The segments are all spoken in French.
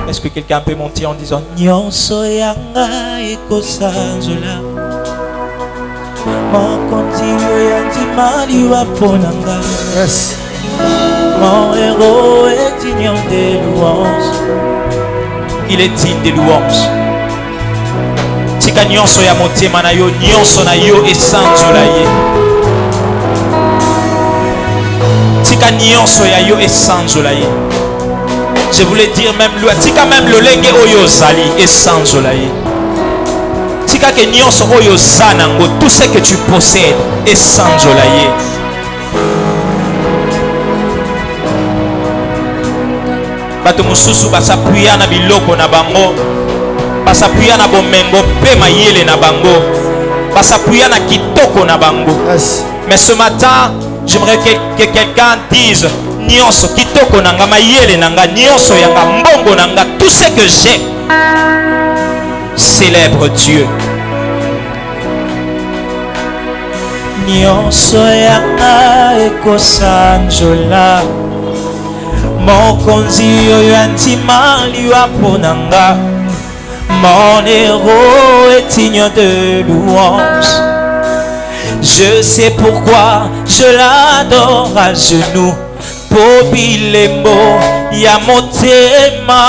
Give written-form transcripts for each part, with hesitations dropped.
Est-ce que quelqu'un peut monter en disant Nyonso yanga ekosanzola Mokonzi yandima liwa ponanga. Yes. Mon héros est digne des louanges. Il est digne des louanges. Tika nyonso ya motema na yo, nyonso na yo esanzola ye. Tika nyonso ya yo esanzola ye. Je voulais dire même lui, tika même le lenge oyo sali esanzola ye. Tika ke nyonso oyo zanango, tout ce que tu possèdes esanzola ye. Bato mususu basapuya na biloko na bango, basapuya na bomengo pe mayele na bango, basapuya na kitoko na bango. Yes. Mais ce matin, j'aimerais que quelqu'un dise nyonso kitoko nanga mayele nanga nyonso yanga mbongo nanga, tout ce que j'ai, célèbre Dieu. Nyonso yanga ekosanjola Mokonzi oyo antima liwa ponanga. Mon héros est digne de louange. Je sais pourquoi je l'adore à genoux. Pobilembo ya motema.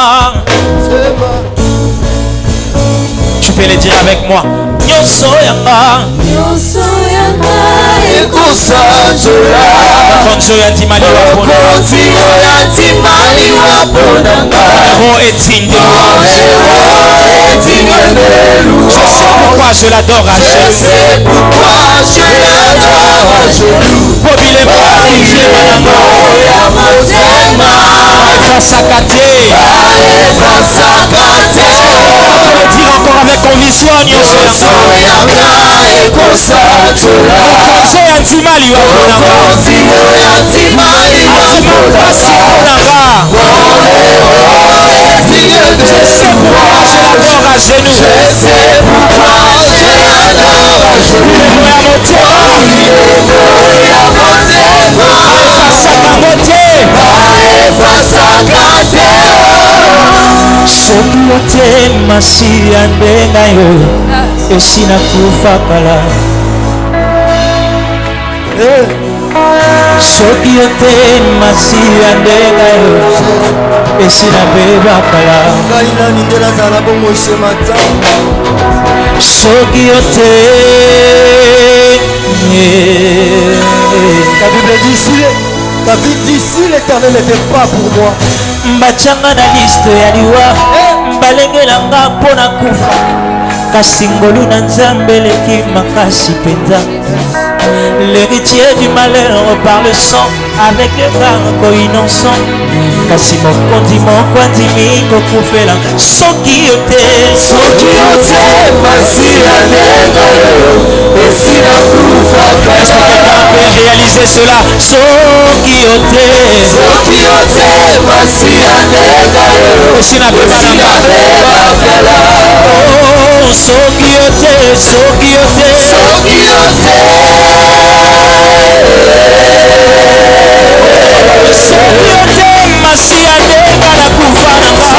Tu peux le dire avec moi. Nyonso yanga ekosanjola Mokonzi oyo antima liwa ponanga. Héros est digne de louange. Je sais pourquoi je l'adore à genoux. Pobilembo ya motema. Fasakate. Dire encore avec conviction. Nyonso yanga ekosanjola Mokonzi oyo antima liwa ponanga. Soki otema siya ndenga yo esina kufa kala. Soki otema siya ndenga yo esina beba kala. Soki La Bible dit si l'Éternel n'était pas pour moi. Mbachanga na liste ya liwa mbalengelanga mpona kufa. Kasi ngolu na Nzambe leki makasi penza. L'héritier du malheur par le sang avec le gargo innocent. Kasi mokonzi mokwandimi kokufela soki yote masila nenga esina kufa. Est-ce que quelqu'un peut réaliser cela? Soki yote masila nenga esina kufa. Oh soki yote masia ndenga na kufa nanga.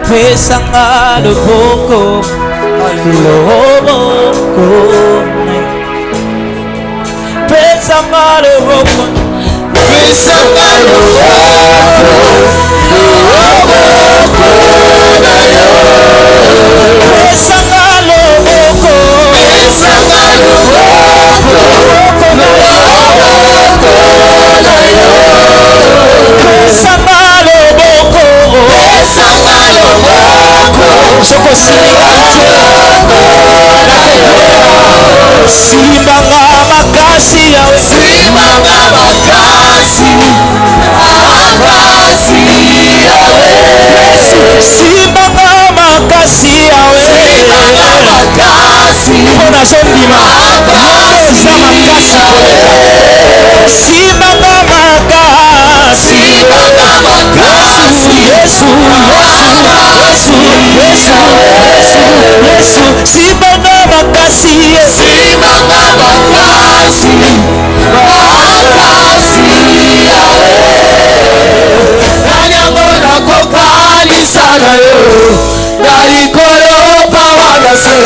Pesanga loboko loboko pesanga loboko pesanga Simbanga makasi yawe Simanga makasi yawe simbanga makasi yawe mpona sondima eza makasi simbanga makasi Yesu simbanga makasi nanyango nakokanisa na yo nalikolo pawana se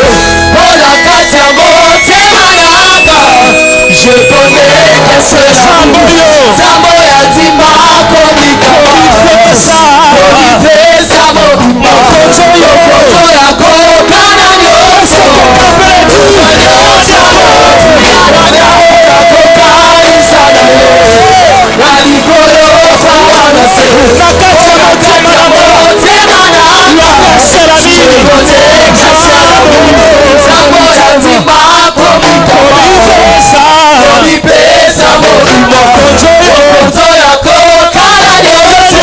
mpona kati ya motema nanga je connais que ce sambo ya ntima komipesa mokoto ya kokana nyonso nakokanisa na yo nalikolo pawana se nakati ya motema nakosela nini komipesa mokoto ya kokana nyonso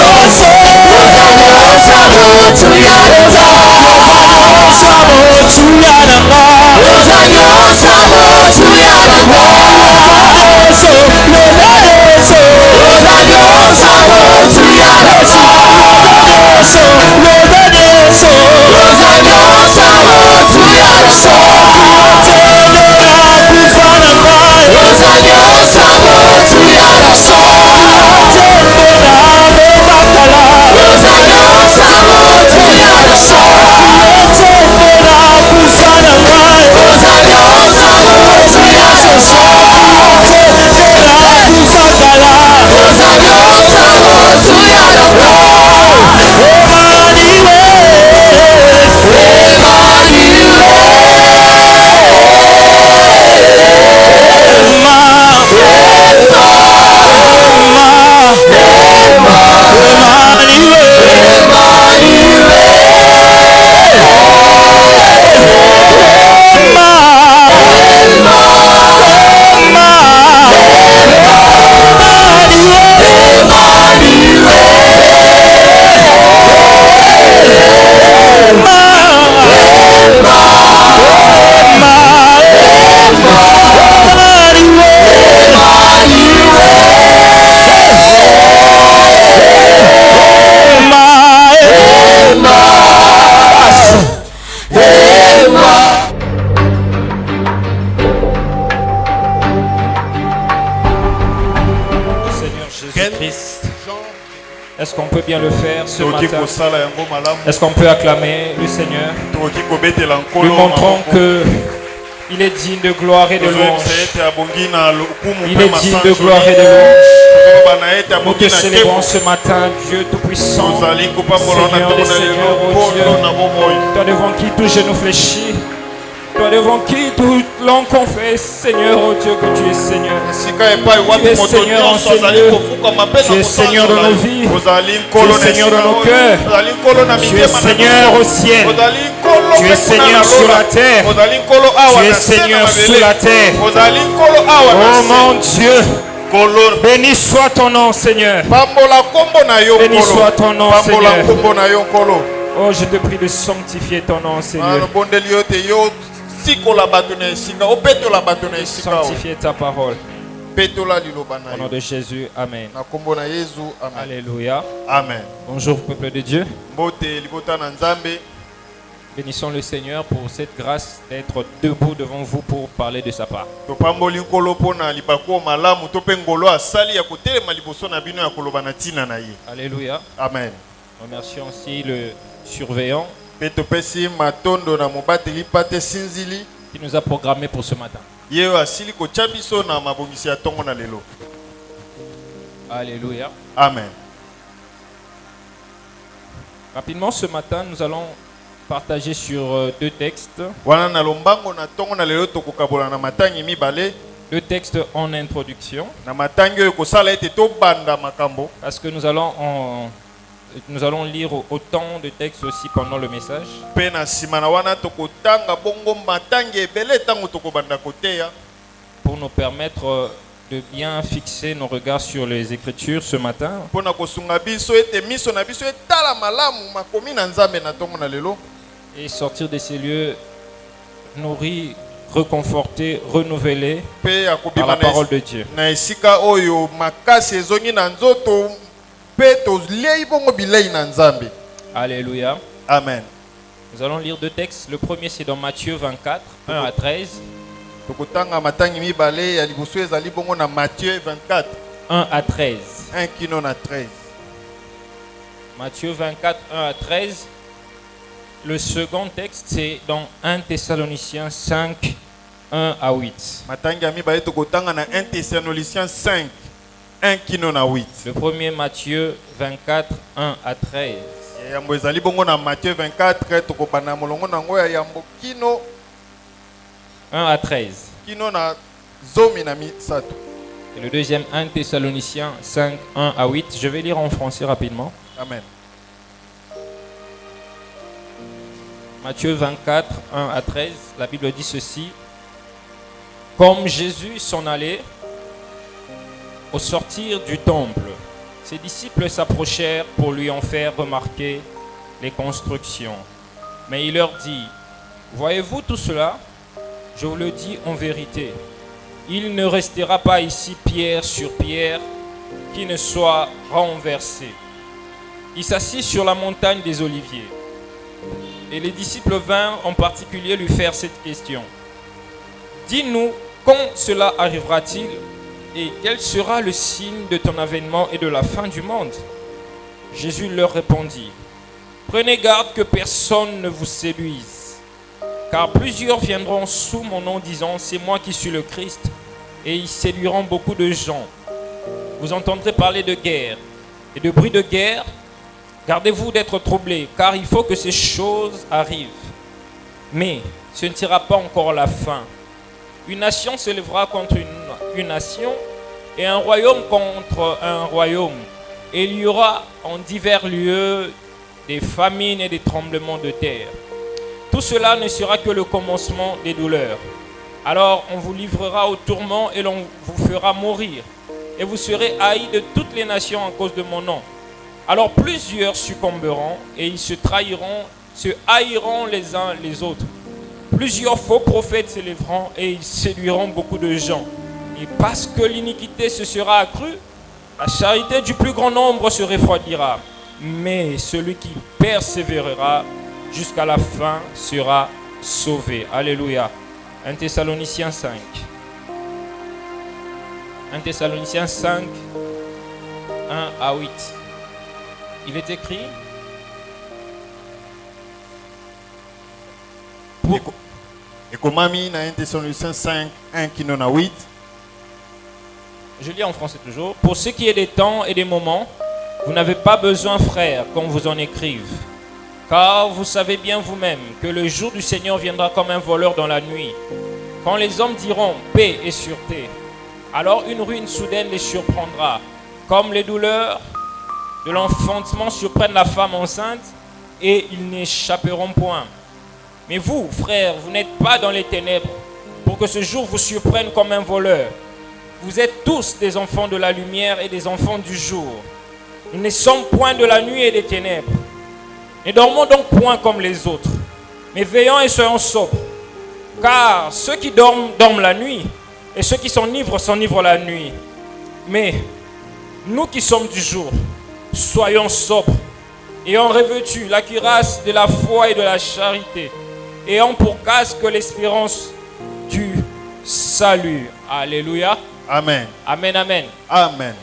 Est-ce qu'on peut bien le faire ce matin? Est-ce qu'on peut acclamer le Seigneur? Nous montrons qu'il est digne de gloire et de louange. Il est digne de gloire et de louange. Nous te célébrons ce matin, Dieu Tout-Puissant, Seigneur des Seigneurs, oh Dieu, toi devant qui tout genou fléchit, toi devant qui toute langue confesse, Seigneur, oh Dieu, que tu es Seigneur. Tu es Seigneur en ces lieux. Tu es Seigneur de nos vies. Tu es Seigneur de nos cœurs. Tu es Seigneur au ciel. Tu es Seigneur sur la terre. Tu es Seigneur sous la terre. Oh mon Dieu. Béni soit ton nom, Seigneur. Béni soit ton nom, Seigneur. Oh, je te prie de sanctifier ton nom, Seigneur. Sanctifier ta parole. Au nom de Jésus, Amen. Alléluia. Amen. Bonjour, peuple de Dieu. Bénissons le Seigneur pour cette grâce d'être debout devant vous pour parler de sa part. Alléluia. Amen. Remercions aussi le surveillant qui nous a programmé pour ce matin. Alléluia. Amen. Rapidement, ce matin, nous allons partager sur deux textes. Deux textes en introduction. Parce que nous allons lire autant de textes aussi pendant le message. pour nous permettre de bien fixer nos regards sur les Écritures ce matin. Pona kosunga biso ete miso na biso etala malamu makomi na Nzambe na tongo na lelo. Et sortir de ces lieux nourris, réconfortés, renouvelés par la parole de Dieu. Na esika oyo makasi ezongi na nzoto pe tolei bongo bilei na Nzambe. Alléluia. Amen. Nous allons lire deux textes. Le premier c'est dans Matthieu 24, 1 à 13. Tokotanga matangi mibale ya liboso ezali bongo na Matthieu 24. 1 à 13. 1 kino na 13. Matthieu 24, 1 à 13. Le second texte, c'est dans 1 Thessaloniciens 5, 1 à 8. Matangi ya mibale tokotanga na 1 Thessaloniciens 5, 1 kino na 8. Le premier Matthieu 24, 1 à 13. Yambo ezali bongo na Matthieu 24, tokobana molongo nango ya yambo kino 1 à 13. Kino na zomi na misato. Et le deuxième, 1 Thessaloniciens 5, 1 à 8. Je vais lire en français rapidement. Amen. Matthieu 24, 1 à 13. La Bible dit ceci. Comme Jésus s'en allait, au sortir du temple, ses disciples s'approchèrent pour lui en faire remarquer les constructions. Mais il leur dit, voyez-vous tout cela? Je vous le dis en vérité, il ne restera pas ici pierre sur pierre qui ne soit renversé. Il s'assit sur la montagne des Oliviers. Et les disciples vinrent en particulier lui faire cette question. Dis-nous, quand cela arrivera-t-il et quel sera le signe de ton avènement et de la fin du monde? Jésus leur répondit, prenez garde que personne ne vous séduise, car plusieurs viendront sous mon nom disant, c'est moi qui suis le Christ, et ils séduiront beaucoup de gens. Vous entendrez parler de guerre et de bruit de guerre. Gardez-vous d'être troublés, car il faut que ces choses arrivent. Mais ce ne sera pas encore la fin. Une nation se lèvera contre une nation, et un royaume contre un royaume. Et il y aura en divers lieux des famines et des tremblements de terre. Tout cela ne sera que le commencement des douleurs. Alors on vous livrera au tourment et l'on vous fera mourir. Et vous serez haïs de toutes les nations à cause de mon nom. Alors plusieurs succomberont et ils se trahiront, se haïront les uns les autres. Plusieurs faux prophètes s'élèveront et ils séduiront beaucoup de gens. Et parce que l'iniquité se sera accrue, la charité du plus grand nombre se refroidira. Mais celui qui persévérera jusqu'à la fin sera sauvé. Alléluia. 1 Thessaloniciens 5. 1 Thessaloniciens 5, 1 à 8. Il est écrit Ekomami na 1 Thessaloniciens 5, 1 kino na 8. Je lis en français toujours. Pour ce qui est des temps et des moments, vous n'avez pas besoin, frères, qu'on vous en écrive. Car vous savez bien vous-même que le jour du Seigneur viendra comme un voleur dans la nuit. Quand les hommes diront paix et sûreté, alors une ruine soudaine les surprendra, comme les douleurs de l'enfantement surprennent la femme enceinte, et ils n'échapperont point. Mais vous, frères, vous n'êtes pas dans les ténèbres, pour que ce jour vous surprenne comme un voleur. Vous êtes tous des enfants de la lumière et des enfants du jour. Nous ne sommes point de la nuit et des ténèbres. Ne dormons donc point comme les autres, mais veillons et soyons sobres. Car ceux qui dorment, dorment la nuit, et ceux qui s'enivrent la nuit. Mais nous qui sommes du jour, soyons sobres, ayant revêtu la cuirasse de la foi et de la charité, ayant pour casque l'espérance du salut. Alléluia. Amen. Amen, amen. Amen.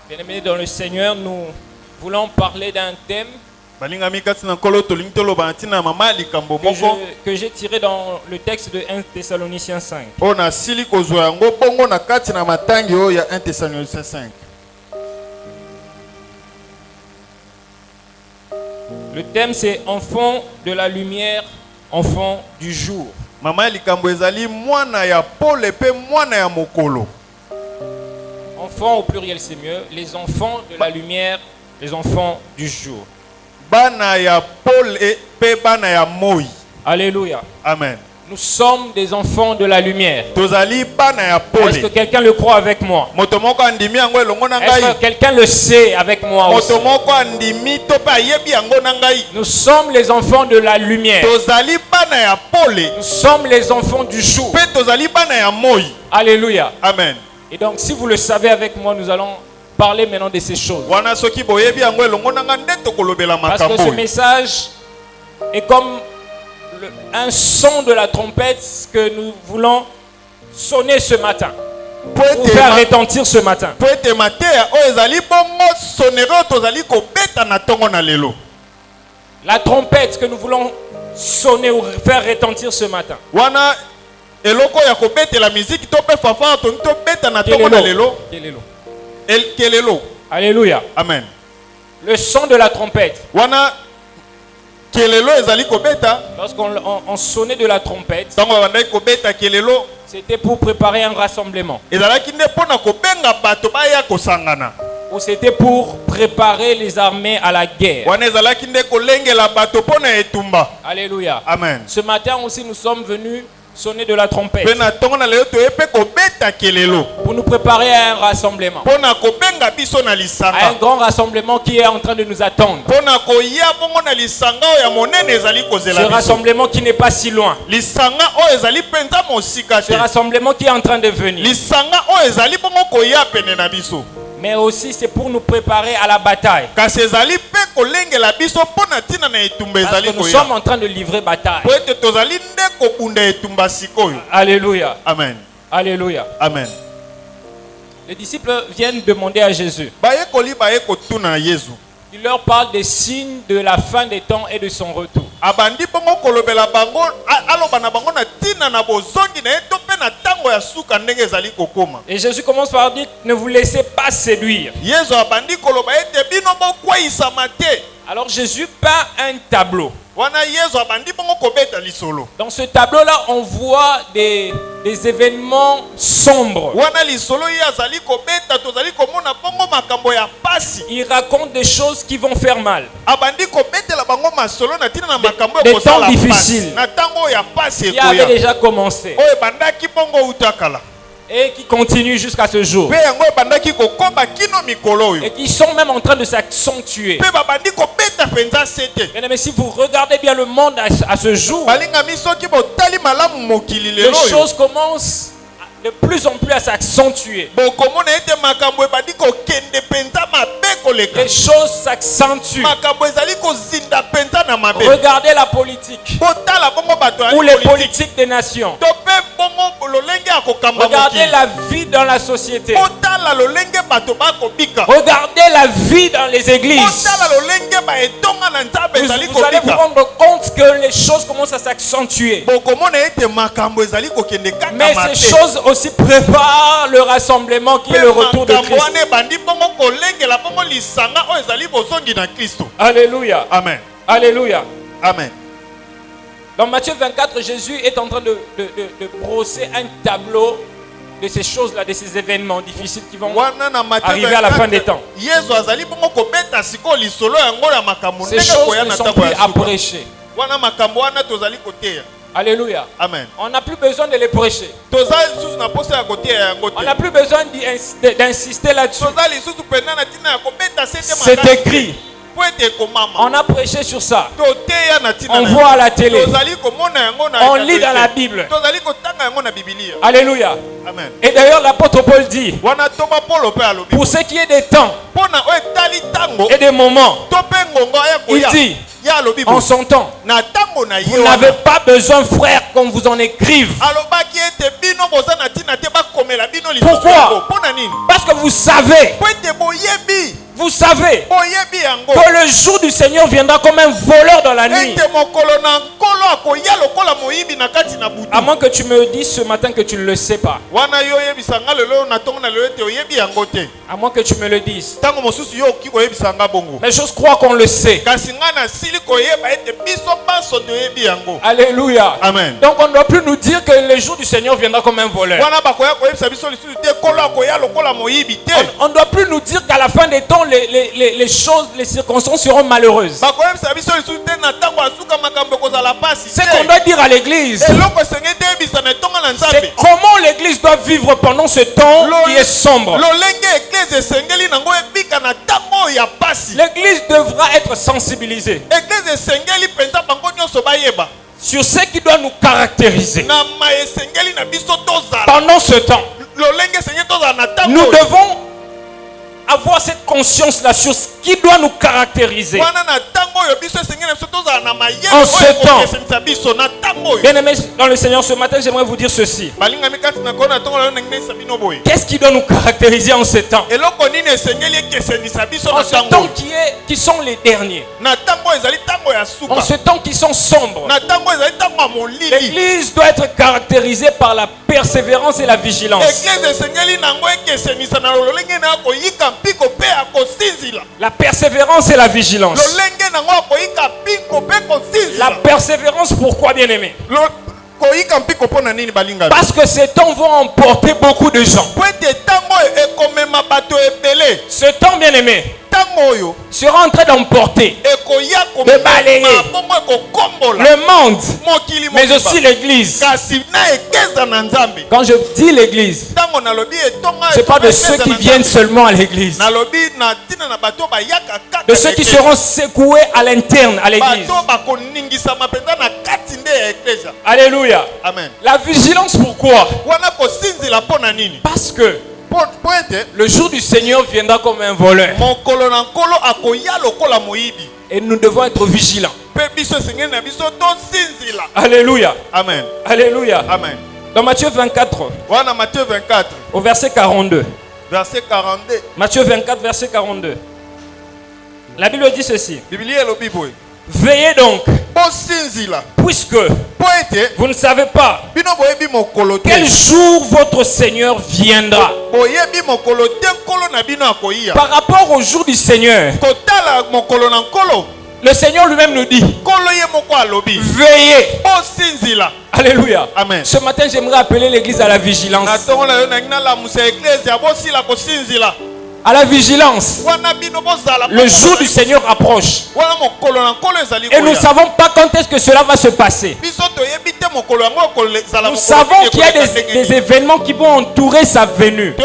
Bien-aimés dans le Seigneur, nous voulons parler d'un thème que j'ai tiré dans le texte de 1 Thessaloniciens 5. Le thème c'est enfant de la lumière, enfant du jour. Enfants au pluriel c'est mieux, les enfants de la lumière, les enfants du jour. Alléluia. Amen. Nous sommes des enfants de la lumière. Tozali bana ya Est-ce que pole. quelqu'un le croit avec moi? Moto moko andimi yango elongo na Est-ce ngai. que quelqu'un le sait avec moi aussi? Moto moko andimi to pe ayebi yango na ngai. Nous sommes les enfants de la lumière. Tozali bana ya pole. Nous sommes les enfants du jour. Pe tozali bana ya moi. Alléluia. Amen. Et donc, si vous le savez avec moi, nous allons parler maintenant de ces choses. Wana soki boyebi yango elongo na ngai nde tokolobela Parce que ce makambo. message est comme un son de la trompette que nous voulons sonner ce matin. Pour faire retentir ce matin. Po ete mateya oyo ezali bongo sonero tozali kobeta na tongo na lelo. La trompette que nous voulons sonner ou faire retentir ce matin. Wana eloko ya kobetela musique to pe fafa to beta na tongo na lelo. Kelelo. Alléluia. Amen. Le son de la trompette. Wana kelelo ezali kobeta. Lorsqu'on sonnait de la trompette, Tango bandai kobeta kelelo. c'était pour préparer un rassemblement. Ezalaki nde pona kobenga bato baya kosangana. Ou c'était pour préparer les armées à la guerre. Wana ezalaki nde kolengela bato pona etumba. Alléluia. Amen. Ce matin aussi, nous sommes venus sonner de la trompette Pena tongo na lelo toyepe kobeta kelelo. pour nous préparer à un rassemblement. Pona kobenga biso na À un lisanga. grand rassemblement qui est en train de nous attendre. Pona koya bongo na lisanga ya monene ezali Ce kozela biso. rassemblement qui n'est pas si loin. Lisanga oyo ezali penza mosika Ce te. rassemblement qui est en train de venir. Lisanga oyo ezali bongo koya pene na biso. Mais aussi c'est pour nous préparer à la bataille. Kasi ezali pe kolengela biso pona tina na etumba Parce ezali que nous sommes koya. en train de livrer bataille. Po ete tozali nde kobunda etumba sikoyo. Alléluia. Amen. Alléluia. Amen. Les disciples viennent demander à Jésus. Bayekoli baye kotuna na Yesu. Il leur parle des signes de la fin des temps et de son retour. Abandi bongo kolobela bango aloba na bango na tina na bozongi na eto pe na tango ya suka ndenge ezali kokoma. Et Jésus commence par dire, ne vous laissez pas séduire. Yesu abandi koloba ete bino bokweyisama te. Alors Jésus peint un tableau. Wana Yesu abandi bongo kobeta lisolo. Dans ce tableau-là, on voit des événements sombres. Wana lisolo ye azali kobeta tozali komona bongo makambo ya pasi. Il raconte des choses qui vont faire mal. Abandi kobetela bango masolo na tina na makambo Des ya kosala temps pasi. difficiles. Na tango ya pasi Qui avait ekoya. déjà commencé Oyo bandaki bongo utakala. et qui continue jusqu'à ce jour. Pe yango bandaki kokoba kino mikolo oyo. Et qui sont même en train de s'accentuer. Pe babandi kobeta penza sete. Bien aimé, si vous regardez bien le monde à ce jour, Balinga misoki botali malamu mokili les lelo oyo. choses commencent de plus en plus à s'accentuer. Bokomona ete makambo ebandi kokende penza mabe koleka. Les choses s'accentuent. Makambo ezali kozinda penza na mabe. Regardez la politique Botala bongo bato ya ou les politique. politiques des nations. To pe bongo lolenge ya kokamba Regardez mokili. la vie dans la société. Botala lolenge bato bakobika. Regardez la vie dans les églises. Botala lolenge baetonga na nzambe ezali Vous allez vous kobika. rendre compte que les choses commencent à s'accentuer. Bokomona ete makambo ezali kokende kaka Mais mate. ces choses aussi préparent le rassemblement qui est le retour de Makambo Christ. wana ebandi bongo kolengela bongo lisanga oyo ezali bozongi na Kristo. Alléluia. Amen. Alléluia. Amen. Dans Matthieu 24, Jésus est en train de brosser un tableau de ces choses-là, de ces événements difficiles qui vont Wana na Matthieu arriver à la fin des temps. Yesu azali bongo kobeta siko lisolo yango ya makambo Ces ndenge choses koya ne na sont tango plus ya à suka. prêcher. Wana makambo wana tozali koteya. Alléluia. Amen. On n'a plus besoin de les prêcher. Tozali lisusu na posa ya koteya yango On te. n'a plus besoin d'insister là-dessus. Tozali lisusu pena na tina ya kobeta sete C'est makasi. écrit. Po ete ekomama. On a prêché sur ça. Toteya na tina On na voit à la télé. tozali komona yango na On lit dans la Bible. Tozali kotanga yango na Biblia. Alléluia. Amen. Et d'ailleurs, l'apôtre Paul dit, Wana toba Paulo pe alobi. pour ce qui est des temps Pona oyo etali tango et des moments, to pe ngonga ya il koya. dit, Ya alobi en bo. son temps, Na tango na vous ye n'avez wana. pas besoin, frère, qu'on vous en écrive. Alobaki ete bino boza na tina te bakomela bino Pourquoi? yango. Pona nini? Parce que vous savez, Po ete boyebi. vous savez Boyebi yango. que le jour du Seigneur viendra comme un voleur dans la nuit. Ete mokolo na nkolo akoya lokola moyibi na kati na butu. À moins que tu me dises ce matin que tu ne le sais pas. Wana yo yebisanga lelo na tongo na lelo ete oyebi yango te. À moins que tu me le dises. Tango mosusu yo oki koyebisanga bongo. Mais j'ose croire qu'on le sait. Kasi nga na sili koyeba ete biso banso toyebi yango. Alléluia. Amen. Donc on ne doit plus nous dire que le jour du Seigneur viendra comme un voleur. Wana bakoya koyebisa biso lisusu te kolo akoya lokola moyibi te. On ne doit plus nous dire qu'à la fin des temps, les choses, les circonstances seront malheureuses. Bakoyebisa biso lisusu te na tango asuka makambo kozala pasi Ce te. qu'on doit dire à l'église, c'est comment l'église doit vivre pendant ce temps qui est sombre. L'église devra être sensibilisée sur ce qui doit nous caractériser. Pendant ce temps, nous devons avoir cette conscience-là sur ce qui doit nous caractériser. En ce temps, bien aimés dans le Seigneur, ce matin, j'aimerais vous dire ceci. Qu'est-ce qui doit nous caractériser en ce temps? En ce temps qui sont les derniers. En ce temps qui sont sombres. L'Église doit être caractérisée par la persévérance et la vigilance. La persévérance et la vigilance. La persévérance, pourquoi, bien aimé? Parce que ces temps vont emporter beaucoup de gens. Ce temps, bien aimé, sera en train d'emporter, de balayer le monde, mais aussi l'église. Quand je dis l'église, je parle de ceux qui viennent seulement à l'église, de ceux qui seront secoués à l'interne à l'église. Alléluia. Amen. La vigilance, pourquoi? Parce que le jour du Seigneur viendra comme un voleur. Et nous devons être vigilants. Alléluia. Amen. Alléluia. Amen. Dans Matthieu 24, au verset 42. Verset 42. Matthieu 24, verset 42. La Bible dit ceci. Veillez donc, puisque vous ne savez pas quel jour votre Seigneur viendra. Par rapport au jour du Seigneur, le Seigneur lui-même nous dit, veillez. Alléluia. Amen. Ce matin, j'aimerais appeler l'église à la vigilance. À la vigilance. Le jour du Seigneur approche. Et nous ne savons pas quand est-ce que cela va se passer. Nous savons qu'il y a des événements qui vont entourer sa venue. Mais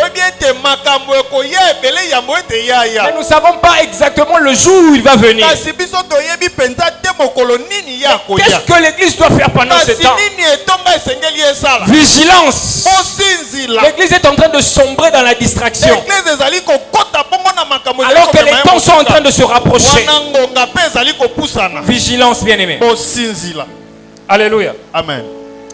nous ne savons pas exactement le jour où il va venir. Qu'est-ce que l'église doit faire pendant ce temps? Vigilance. L'église est en train de sombrer dans la distraction. Alors que les temps sont en train de se rapprocher. Vigilance, bien-aimé. Alléluia. Amen.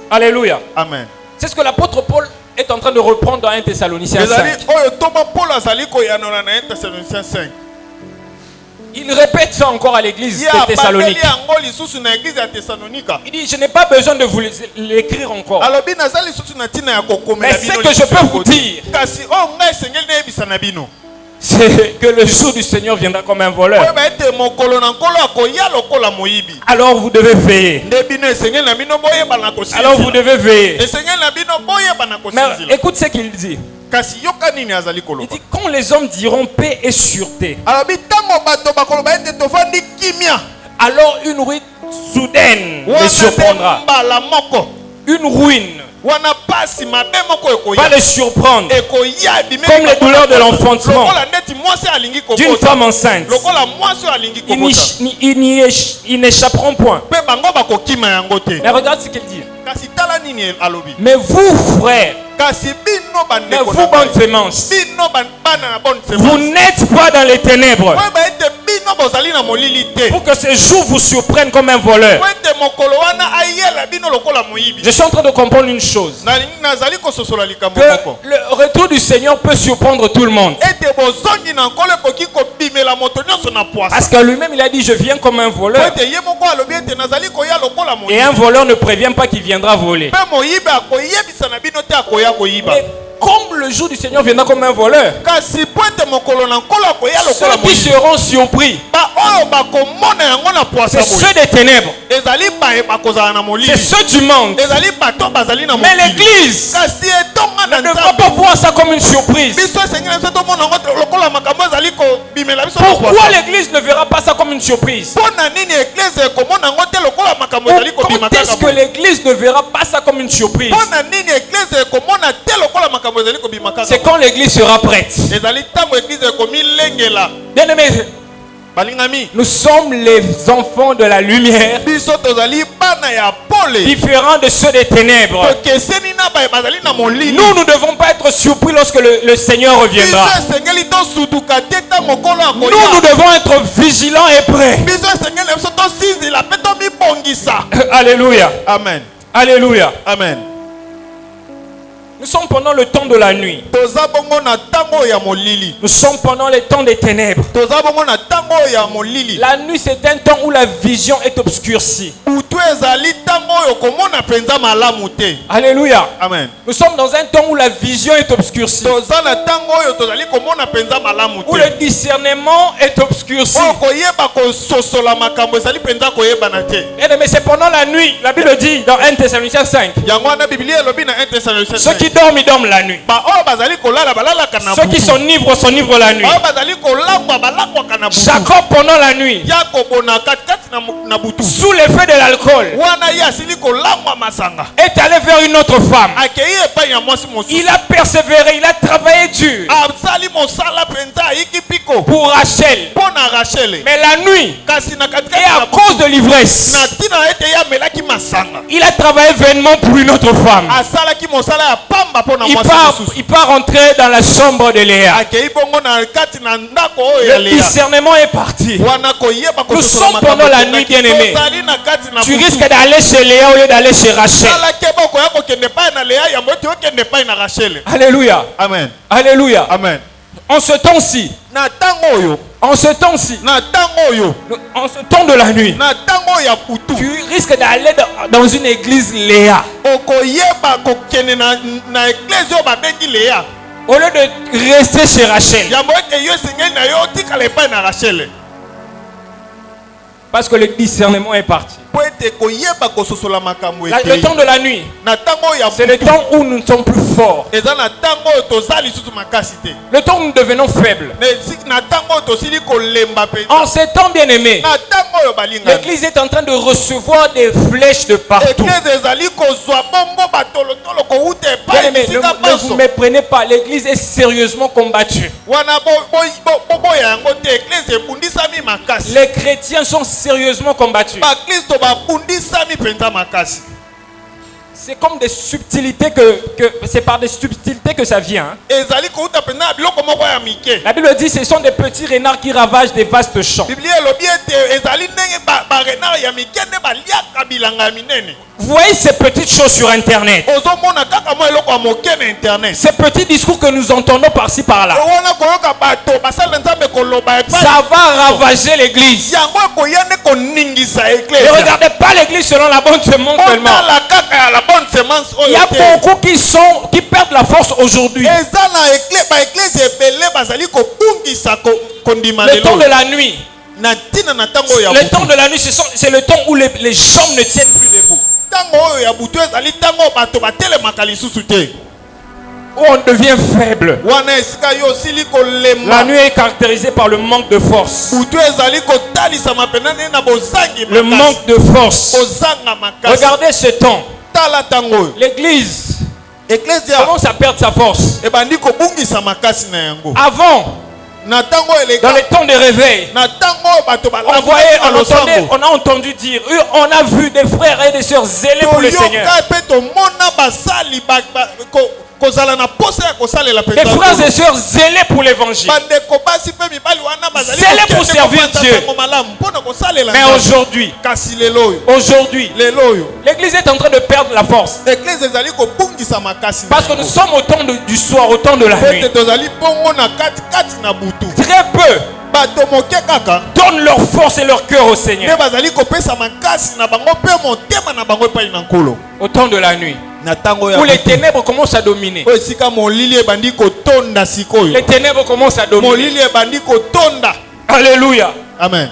Alléluia. Amen. C'est ce que l'apôtre Paul est en train de reprendre dans 1 Thessaloniciens 5. Il répète ça encore à l'église de Thessalonique. Il dit, je n'ai pas besoin de vous l'écrire encore. Mais ce que je peux vous dire, c'est que le jour du Seigneur viendra comme un voleur. Alors vous devez veiller. Alors vous devez veiller. Mais écoute ce qu'il dit. Il dit, quand les hommes diront paix et sûreté, alors une ruine soudaine les surprendra. Une ruine va les surprendre, comme les douleurs de l'enfantement d'une femme enceinte. Ils n'échapperont point. Mais regarde ce qu'il dit. Mais vous, frères, mais vous, bonne sémence, vous n'êtes pas dans les ténèbres pour que ce jour vous surprenne comme un voleur. Je suis en train de comprendre une chose, que le retour du Seigneur peut surprendre tout le monde. Parce que lui-même il a dit, je viens comme un voleur. Et un voleur ne prévient pas qu'il viendra voler. Mais comme le jour du Seigneur viendra comme un voleur, ceux qui seront surpris, c'est ceux des ténèbres, c'est ceux du monde. Mais l'église ne devons pas voir ça comme une surprise. Pourquoi l'église ne verra pas ça comme une surprise? Quand est-ce que l'église ne verra pas ça comme une surprise? C'est quand l'église sera prête. Bien aimé, nous sommes les enfants de la lumière, différents de ceux des ténèbres. Nous ne devons pas être surpris lorsque le Seigneur reviendra. Nous devons être vigilants et prêts. Alléluia. Amen. Alléluia. Amen. Nous sommes pendant le temps de la nuit. Nous sommes pendant le temps des ténèbres. La nuit, c'est un temps où la vision est obscurcie. Alléluia. Amen. Nous sommes dans un temps où la vision est obscurcie. Où le discernement est obscurci. Mais c'est pendant la nuit. La Bible dit dans 1 Thessaloniciens 5. Ceux qui dorment, ils dorment la nuit. Ceux qui sont ivres la nuit. Jacob pendant la nuit, sous l'effet de l'alcool, est allé vers une autre femme. Il a persévéré, il a travaillé dur pour Rachel. Mais la nuit, et à cause de l'ivresse, il a travaillé vainement pour une autre femme. Il part rentrer dans la chambre de Léa. Le discernement est parti. Nous sommes pendant la nuit, bien-aimés. Tu risques d'aller chez Léa au lieu d'aller chez Rachel. Alléluia. Amen. Alléluia. Amen. En ce temps-ci, en ce temps-ci, en ce temps de la nuit, tu risques d'aller dans une église Léa. Au lieu de rester chez Rachel. Parce que le discernement est parti. Le temps de la nuit, c'est le temps où nous ne sommes plus forts. Le temps où nous devenons faibles. En ces temps, bien aimés, l'église est en train de recevoir des flèches de partout. Bien aimés, ne vous méprenez pas, l'église est sérieusement combattue. Les chrétiens sont sérieusement combattus. C'est comme des subtilités c'est par des subtilités que ça vient. La Bible dit que ce sont des petits renards qui ravagent des vastes champs. Vous voyez ces petites choses sur Internet. Ces petits discours que nous entendons par-ci par-là. Ça va ravager l'église. Ne regardez pas l'église selon la bonne semence seulement. Il y a beaucoup qui perdent la force aujourd'hui. Le temps de la nuit. Le temps de la nuit, c'est le temps où les jambes ne tiennent plus debout. Où on devient faible. La nuit est caractérisée par le manque de force. Le manque de force. Regardez ce temps. L'église commence à perdre sa force. Avant, dans les temps de réveil, on a entendu dire, on a vu des frères et des sœurs zélés pour le Seigneur. Des frères et sœurs zélés pour l'évangile. Zélés pour servir Dieu. Mais aujourd'hui, l'église est en train de perdre la force. Parce que nous sommes au temps du soir, au temps de la nuit. Très peu donnent leur force et leur cœur au Seigneur. Au temps de la nuit, où les ténèbres commencent à dominer. Les ténèbres commencent à dominer. Alléluia. Amen.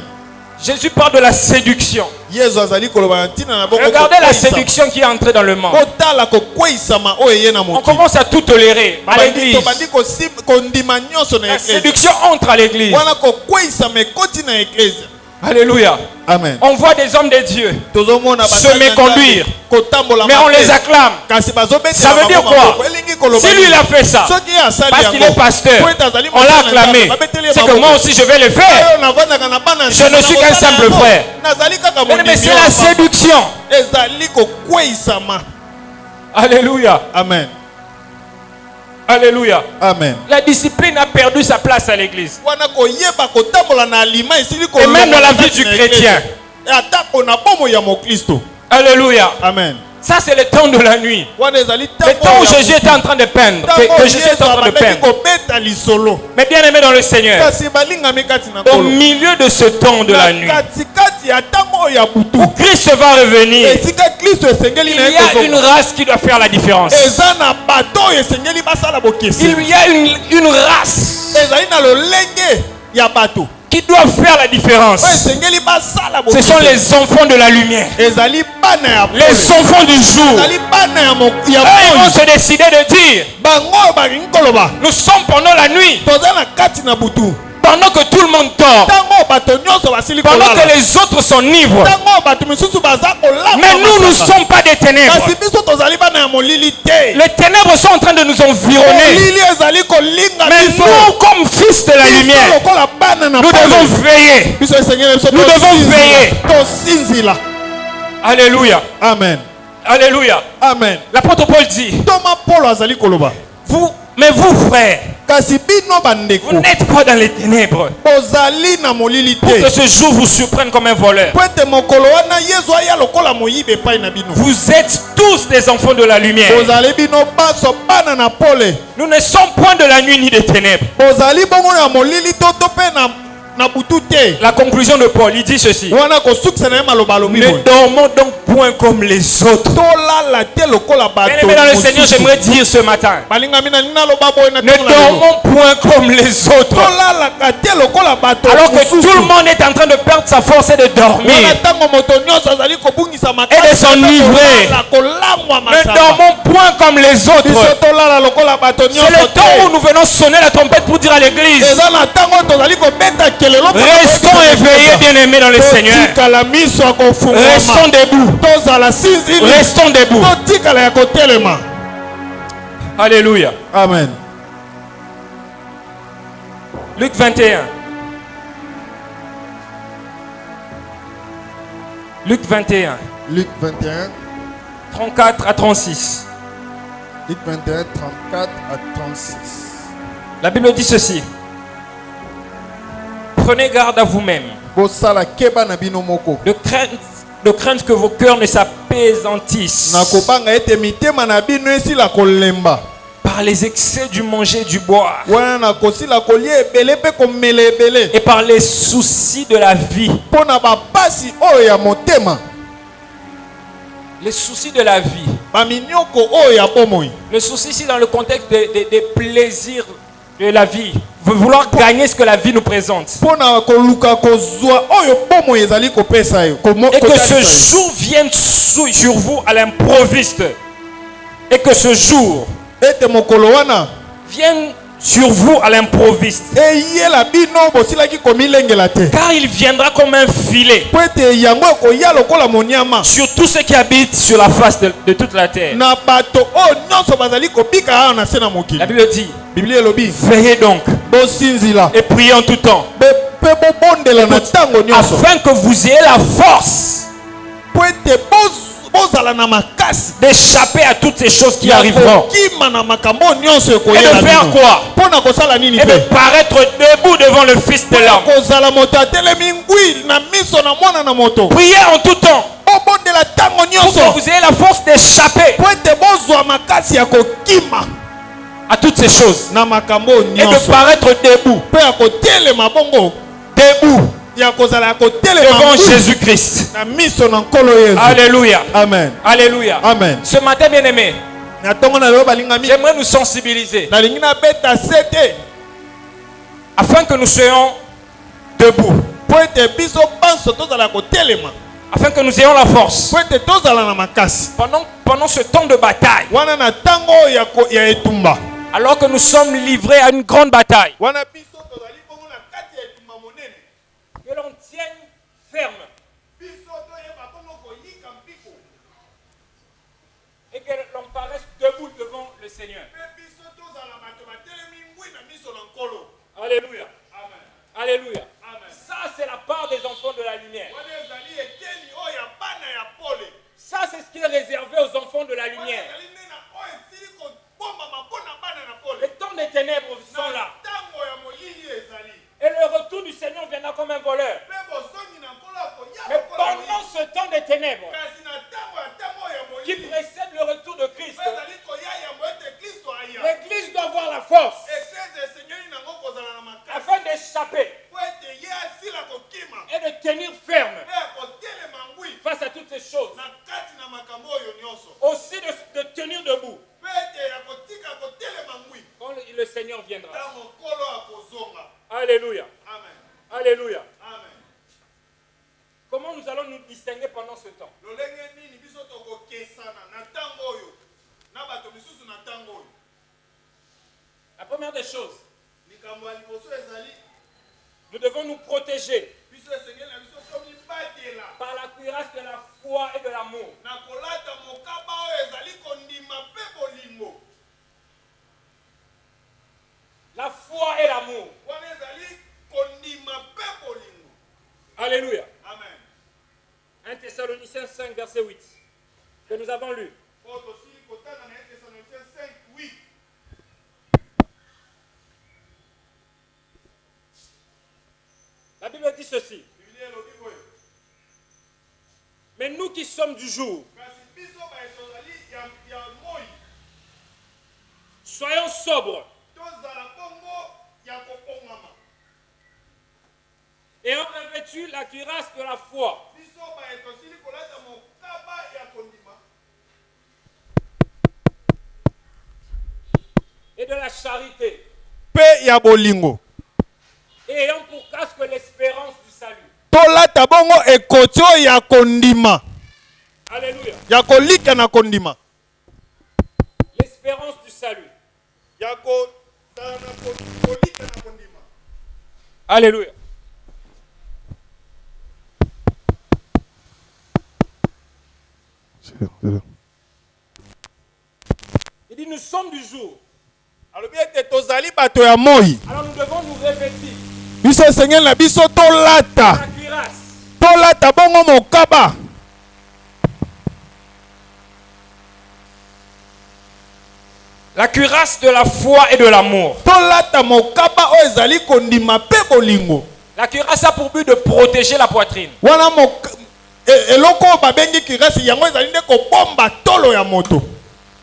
Jésus parle de la séduction. Yesu azali koloba ntina na boko. Regardez la séduction qui est entrée dans le monde. Kotala ko kweisama o eye na On mokili. commence à tout tolérer à l'église. Tobandi ko ndima nyonso na La église. séduction entre à l'église. Wana ko kweisama ekoti na église. Alléluia. Amen. On voit des hommes de Dieu se méconduire, mais on les acclame. Ça veut dire quoi? Si lui il a fait ça, parce qu'il est pasteur, on l'a acclamé. C'est que moi aussi je vais le faire. Je ne suis qu'un simple frère. Mais c'est la séduction. Alléluia. Amen. Alléluia. Amen. La discipline a perdu sa place à l'église. Et même dans la vie du chrétien. Alléluia. Amen. Ça c'est le temps de la nuit. Le temps où Jésus était en train de peindre. Que Jésus était en train de peindre. Mais bien aimé dans le Seigneur, au milieu de ce temps de la nuit, où Christ va revenir, il y a une race qui doit faire la différence. Il y a une race qui doit faire la différence. Ce sont les enfants de la lumière, les enfants du jour. Eux, ils vont se décider de dire, nous sommes pendant la nuit, pendant que tout le monde dort, pendant que les autres sont ivres. Mais nous ne sommes pas des ténèbres. Les ténèbres sont en train de nous environner. Mais nous, comme fils de la lumière, nous devons veiller. Nous devons veiller. Alléluia. Amen. Alléluia. Amen. L'apôtre Paul dit, mais vous frères, vous n'êtes pas dans les ténèbres pour que ce jour vous surprenne comme un voleur. Vous êtes tous des enfants de la lumière. Nous ne sommes point de la nuit ni des ténèbres. La conclusion de Paul, il dit ceci: ne dormons donc point comme les autres. Bien-aimés dans le Seigneur, j'aimerais dire ce matin, ne dormons point comme les autres. Alors que tout le monde est en train de perdre sa force et de dormir et de s'enivrer, ne dormons point comme les autres. C'est le temps où nous venons sonner la trompette pour dire à l'église: restons éveillés, bien-aimés dans le Seigneur. Restons debout. Restons debout. Alléluia. Amen. Luc 21. Luc 21. Luc 21. 34 à 36. Luc 21, 34 à 36. La Bible dit ceci: prenez garde à vous-même, de crainte que vos cœurs ne s'appesantissent par les excès du manger et du boire, et par les soucis de la vie. Les soucis de la vie. Le souci ici dans le contexte des plaisirs de la vie. Vouloir gagner ce que la vie nous présente. Et que ce jour vienne sur vous à l'improviste. Et que ce jour vienne sur vous à l'improviste. Car il viendra comme un filet sur tous ceux qui habitent sur la face de toute la terre. La Bible dit: veillez donc et priez en tout temps, afin que vous ayez la force d'échapper à toutes ces choses qui arriveront, et de faire quoi? Et de paraître debout devant le Fils de l'homme. Priez en tout temps pour que vous ayez la force d'échapper à toutes ces choses et de paraître debout devant Jésus-Christ. Alléluia. Amen. Alléluia. Amen. Ce matin, bien-aimé, j'aimerais nous sensibiliser afin que nous soyons debout. po ete biso banso tozala kotelema afin que nous ayons la force po ete tozala na makasi pendant ce temps de bataille, wana na tango ya etumba alors que nous sommes livrés à une grande bataille. wana biso tozali bongo na kati ya etumba monene Que l'on tienne ferme biso toyeba bongo koyika mpiko et que l'on paraisse debout devant le Seigneur. pe biso tozala bato batelemi ngwi na miso na nkolo. Alléluia. Amen. Alléluia. Amen. Ça, c'est la part des enfants de la lumière. wana ezali eteni oyo ya bana ya pole Ça, c'est ce qui est réservé aux enfants de la wana lumière. ezali nde na oyo esili kobombama mpo na bana na pole Les temps des ténèbres sont là. na ntango ya molili ezali Et le retour du Seigneur viendra comme un voleur. mpe bozongi na nkolo akoya Mais lokola pendant ce temps des ténèbres kasi na ntango ya ntango ya qui molili précède le retour de Christ, mpe ezali koya yambo ete kristo aya l'Église doit avoir la force eklese esenyeli nango kozala na makasi afin d'échapper po ete ye asila kokima et de tenir ferme mpe akotelema ngwi face à toutes ces choses. na kati na makambo oyo nyonso Aussi de tenir debout mpe ete akotika kotelema ngwi quand le Seigneur viendra. ntango nkolo akozonga. Alléluia. Amen. Alléluia. Amen. Comment nous allons nous distinguer pendant ce temps? lolenge nini biso tokokesana na ntango oyo na bato misusu na ntango oyo. La première des choses, likambo ya liboso ezali nous devons nous protéger biso esengeli na biso tomibatela par la cuirasse de la foi et de l'amour. na kolata mokaba oyo ezali kondima mpe bolingo. La foi et l'amour. wana ezali kondima mpe bolingo. Alléluia. Amen. 1 Thessaloniciens 5, verset 8, que nous avons lu. oyo tosili kotanga na Thessaloniciens 5:8. La Bible dit ceci. Biblia elobi boye Mais nous qui sommes du jour, kasi biso baezali ya moi soyons sobres, tozala bongo ya kokongama. ayant revêtu la cuirasse de la foi biso baetosili kolata mokaba ya kondima et de la charité, mpe ya bolingo. et ayant pour casque l'espérance du salut. tolata bongo ekoti oyo ya kondima Alléluia. ya kolika na kondima L'espérance du salut. ya kozala na kolika na kondima. Alléluia. Il dit nous sommes du jour. alobi ete tozali bato ya moi Alors nous devons nous revêtir biso esengeli na biso tolata la cuirasse tolata bongo mokaba la cuirasse de la foi et de l'amour. tolata mokaba oyo ezali kondima mpe bolingo. La cuirasse a pour but de protéger la poitrine. wana eloko oyo babengi kirasi yango ezali nde kobomba tolo ya moto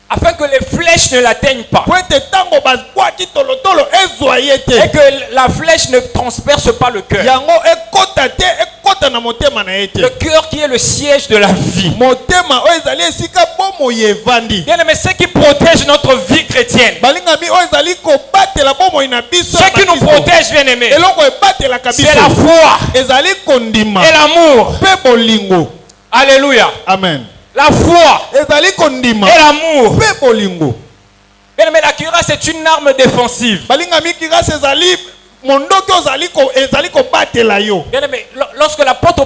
Afin que les flèches ne l'atteignent pas. po ete ntango babwaki tolotolo ezwa ye Et te que la flèche ne transperce pas le cœur. yango ekota te ekota na motema na ye te. Le cœur qui est le siège de la vie. motema oyo ezali esika bomoi evandi. Bien aimé, ce qui protège notre vie chrétienne. balingami oyo ezali kobatela bomoi na biso Ce qui nous protège, bien aimé, eloko ebatelaka c'est la biso foi ezali kondima et l'amour. mpe bolingo. Alléluia. Amen. La foi ezali kondima et l'amour. mpe bolingo. Bien aimé, la cuirasse est une arme défensive. balingami kirasi ezali mondoki ezali kobatela yo. Bien aimé, lorsque l'apôtre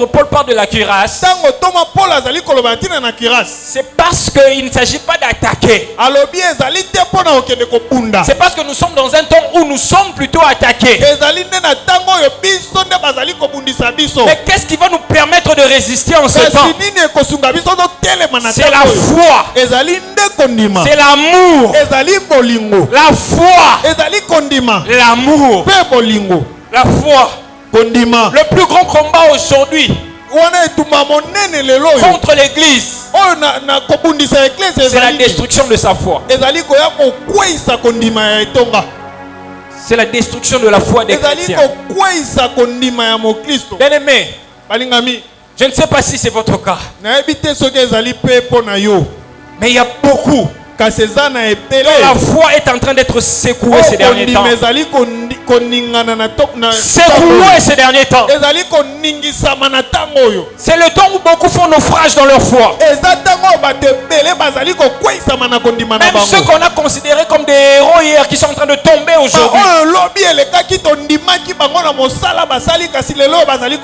Paul parle de la cuirasse, ntango toma Paul azali koloba ntina na kirasi c'est parce qu'il ne s'agit pas d'attaquer. alobi ezali te mpona kokende kobunda. C'est parce que nous sommes dans un temps où nous sommes plutôt attaqués. ezali nde na ntango oyo biso nde bazali kobundisa biso. Mais qu'est-ce qui va nous permettre de résister en ce temps? kasi nini ekosunga biso totelema na C'est la ntango oyo? foi, ezali nde kondima. c'est l'amour. ezali bolingo. La foi, ezali kondima l'amour, mpe bolingo. la foi. kondima Le plus grand combat aujourd'hui wana etumba monene lelo oyo contre l'église, oyo na kobundisa eklese c'est la ezali destruction de sa foi. ezali koya kokweyisa kondima ya etonga. C'est la destruction de la foi des ezali chrétiens. kokweyisa kondima ya mokristo. Bien aimé, balingami je ne sais pas si c'est votre cas, nayebi te soki ezali mpe mpo na yo mais il y a beaucoup kasi eza na ebele dont la foi est en train d'être secouée ces derniers temps. kondima ezali s'est roué ces derniers temps. C'est le temps où beaucoup font naufrage dans leur foi. Même ceux qu'on a considérés comme des héros hier qui sont en train de tomber aujourd'hui.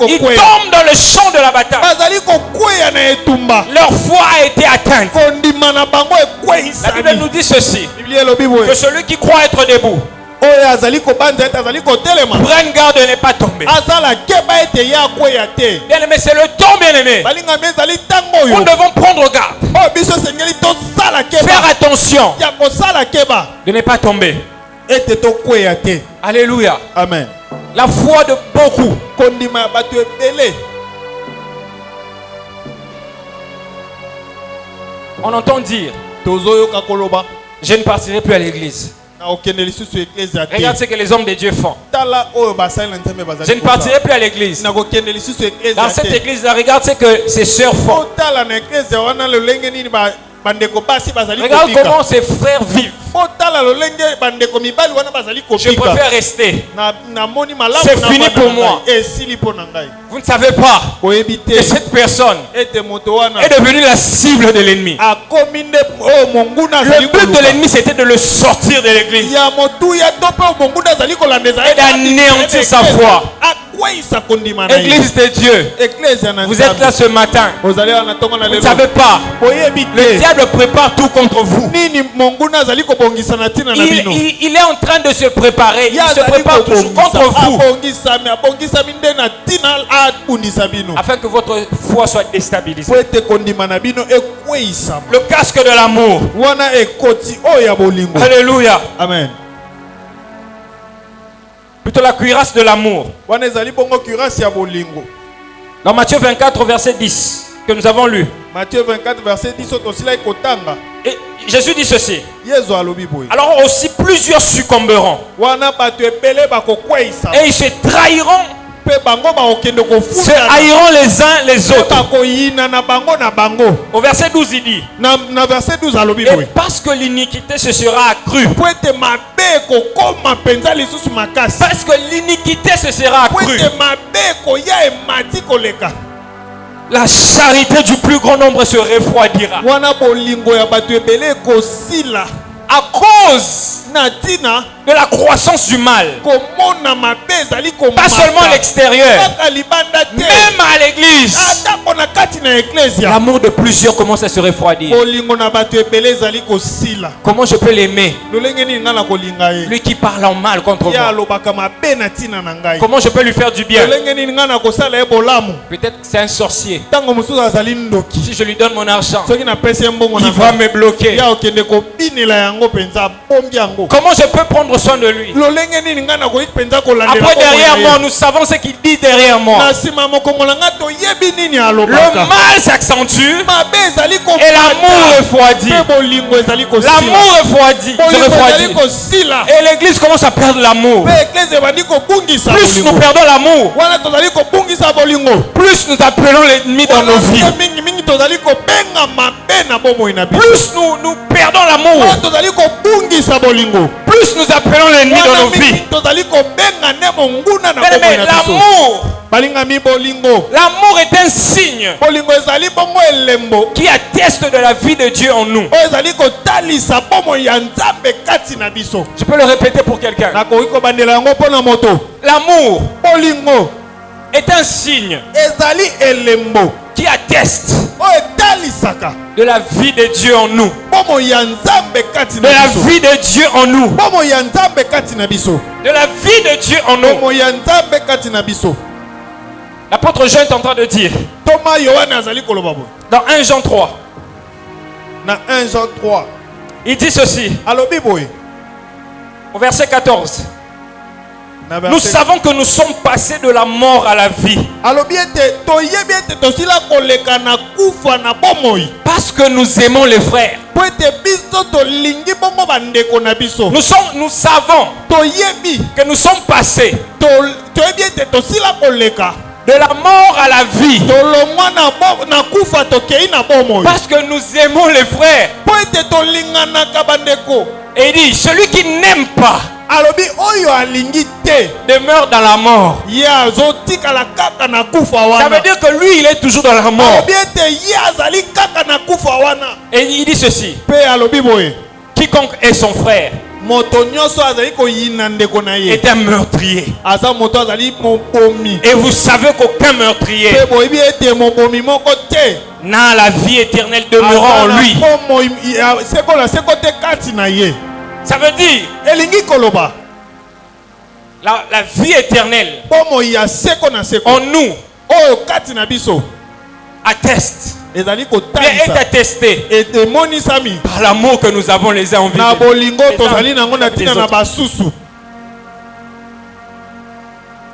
Ils tombent dans le champ de la bataille. Leur foi a été atteinte. La Bible nous dit ceci, que celui qui croit être debout prenne garde de ne pas tomber. Bien aimé, c'est le temps, bien aimé. Nous devons prendre garde, faire attention de ne pas tomber. Alléluia. Amen. La foi de beaucoup. On entend dire, je ne partirai plus à l'église. Regarde ce que les hommes de Dieu font. Je ne partirai plus à l'église. Dans cette église-là, regarde ce que ses sœurs font. Regarde comment ses frères vivent. Je préfère rester. C'est fini pour moi. Vous ne savez pas que cette personne est devenue la cible de l'ennemi. Le but de l'ennemi, c'était de le sortir de l'église et d'anéantir sa foi. Église de Dieu, vous êtes là ce matin. Vous ne savez pas, le diable prépare tout contre vous. Il est en train de se préparer. Il se prépare toujours contre vous, afin que votre foi soit déstabilisée. Le casque de l'amour. Alléluia. Amen. Plutôt la cuirasse de l'amour. Dans Matthieu 24, verset 10, que nous avons lu. Matthieu 24, verset 10. Et Jésus dit ceci. Alors aussi plusieurs succomberont. Et ils se trahiront, se haïront les uns les autres. Au verset 12 il dit, et parce que l'iniquité se sera accrue, parce que l'iniquité se sera accrue, la charité du plus grand nombre se refroidira. À cause de la croissance du mal, pas seulement à l'extérieur, même à l'église, l'amour de plusieurs commence à se refroidir. Comment je peux l'aimer, lui qui parle en mal contre moi? Comment je peux lui faire du bien? Peut-être que c'est un sorcier. Si je lui donne mon argent, il va me bloquer. Comment je peux prendre soin de lui? Après, derrière moi, nous savons ce qu'il dit derrière moi. Le mal s'accentue et l'amour refroidit. L'amour refroidit. Et l'église commence à perdre l'amour. Plus nous perdons l'amour, plus nous appelons l'ennemi dans nos vies. Plus nous perdons l'amour, plus nous appelons l'ennemi dans nos vies. Mais l'amour est un signe qui atteste de la vie de Dieu en nous. Je peux le répéter pour quelqu'un. L'amour est un signe qui atteste de la vie de Dieu en nous. De la vie de Dieu en nous. De la vie de Dieu en nous. L'apôtre Jean est en train de dire dans 1 Jean 3, il dit ceci au verset 14. Nous savons que nous sommes passés de la mort à la vie. Parce que nous aimons les frères. Nous savons que nous sommes passés de la mort à la vie. Parce que nous aimons les frères. Et il dit, celui qui n'aime pas alobi oyo alingi te demeure dans la mort. ye azotikala kaka na kufa Ça wana veut dire que lui, il est toujours dans la mort. alobi ete ye azali kaka na kufa wana Et il dit ceci: mpe alobi boye quiconque est son frère moto nyonso azali koyina ndeko na ye est un meurtrier. aza moto azali mobomi Et vous savez qu'aucun meurtrier mpe boyebi ete mobomi moko te n'a la vie éternelle demeurant en lui. seko na seko te kati na ye Ça veut dire elingi koloba la vie éternelle bomoi ya seko na seko en nous oyo kati na biso atteste, ezali est kotalisa attesté etemonisami par l'amour que nous avons les uns envers na les bolingo uns tozali nango na les ntina na autres. basusu.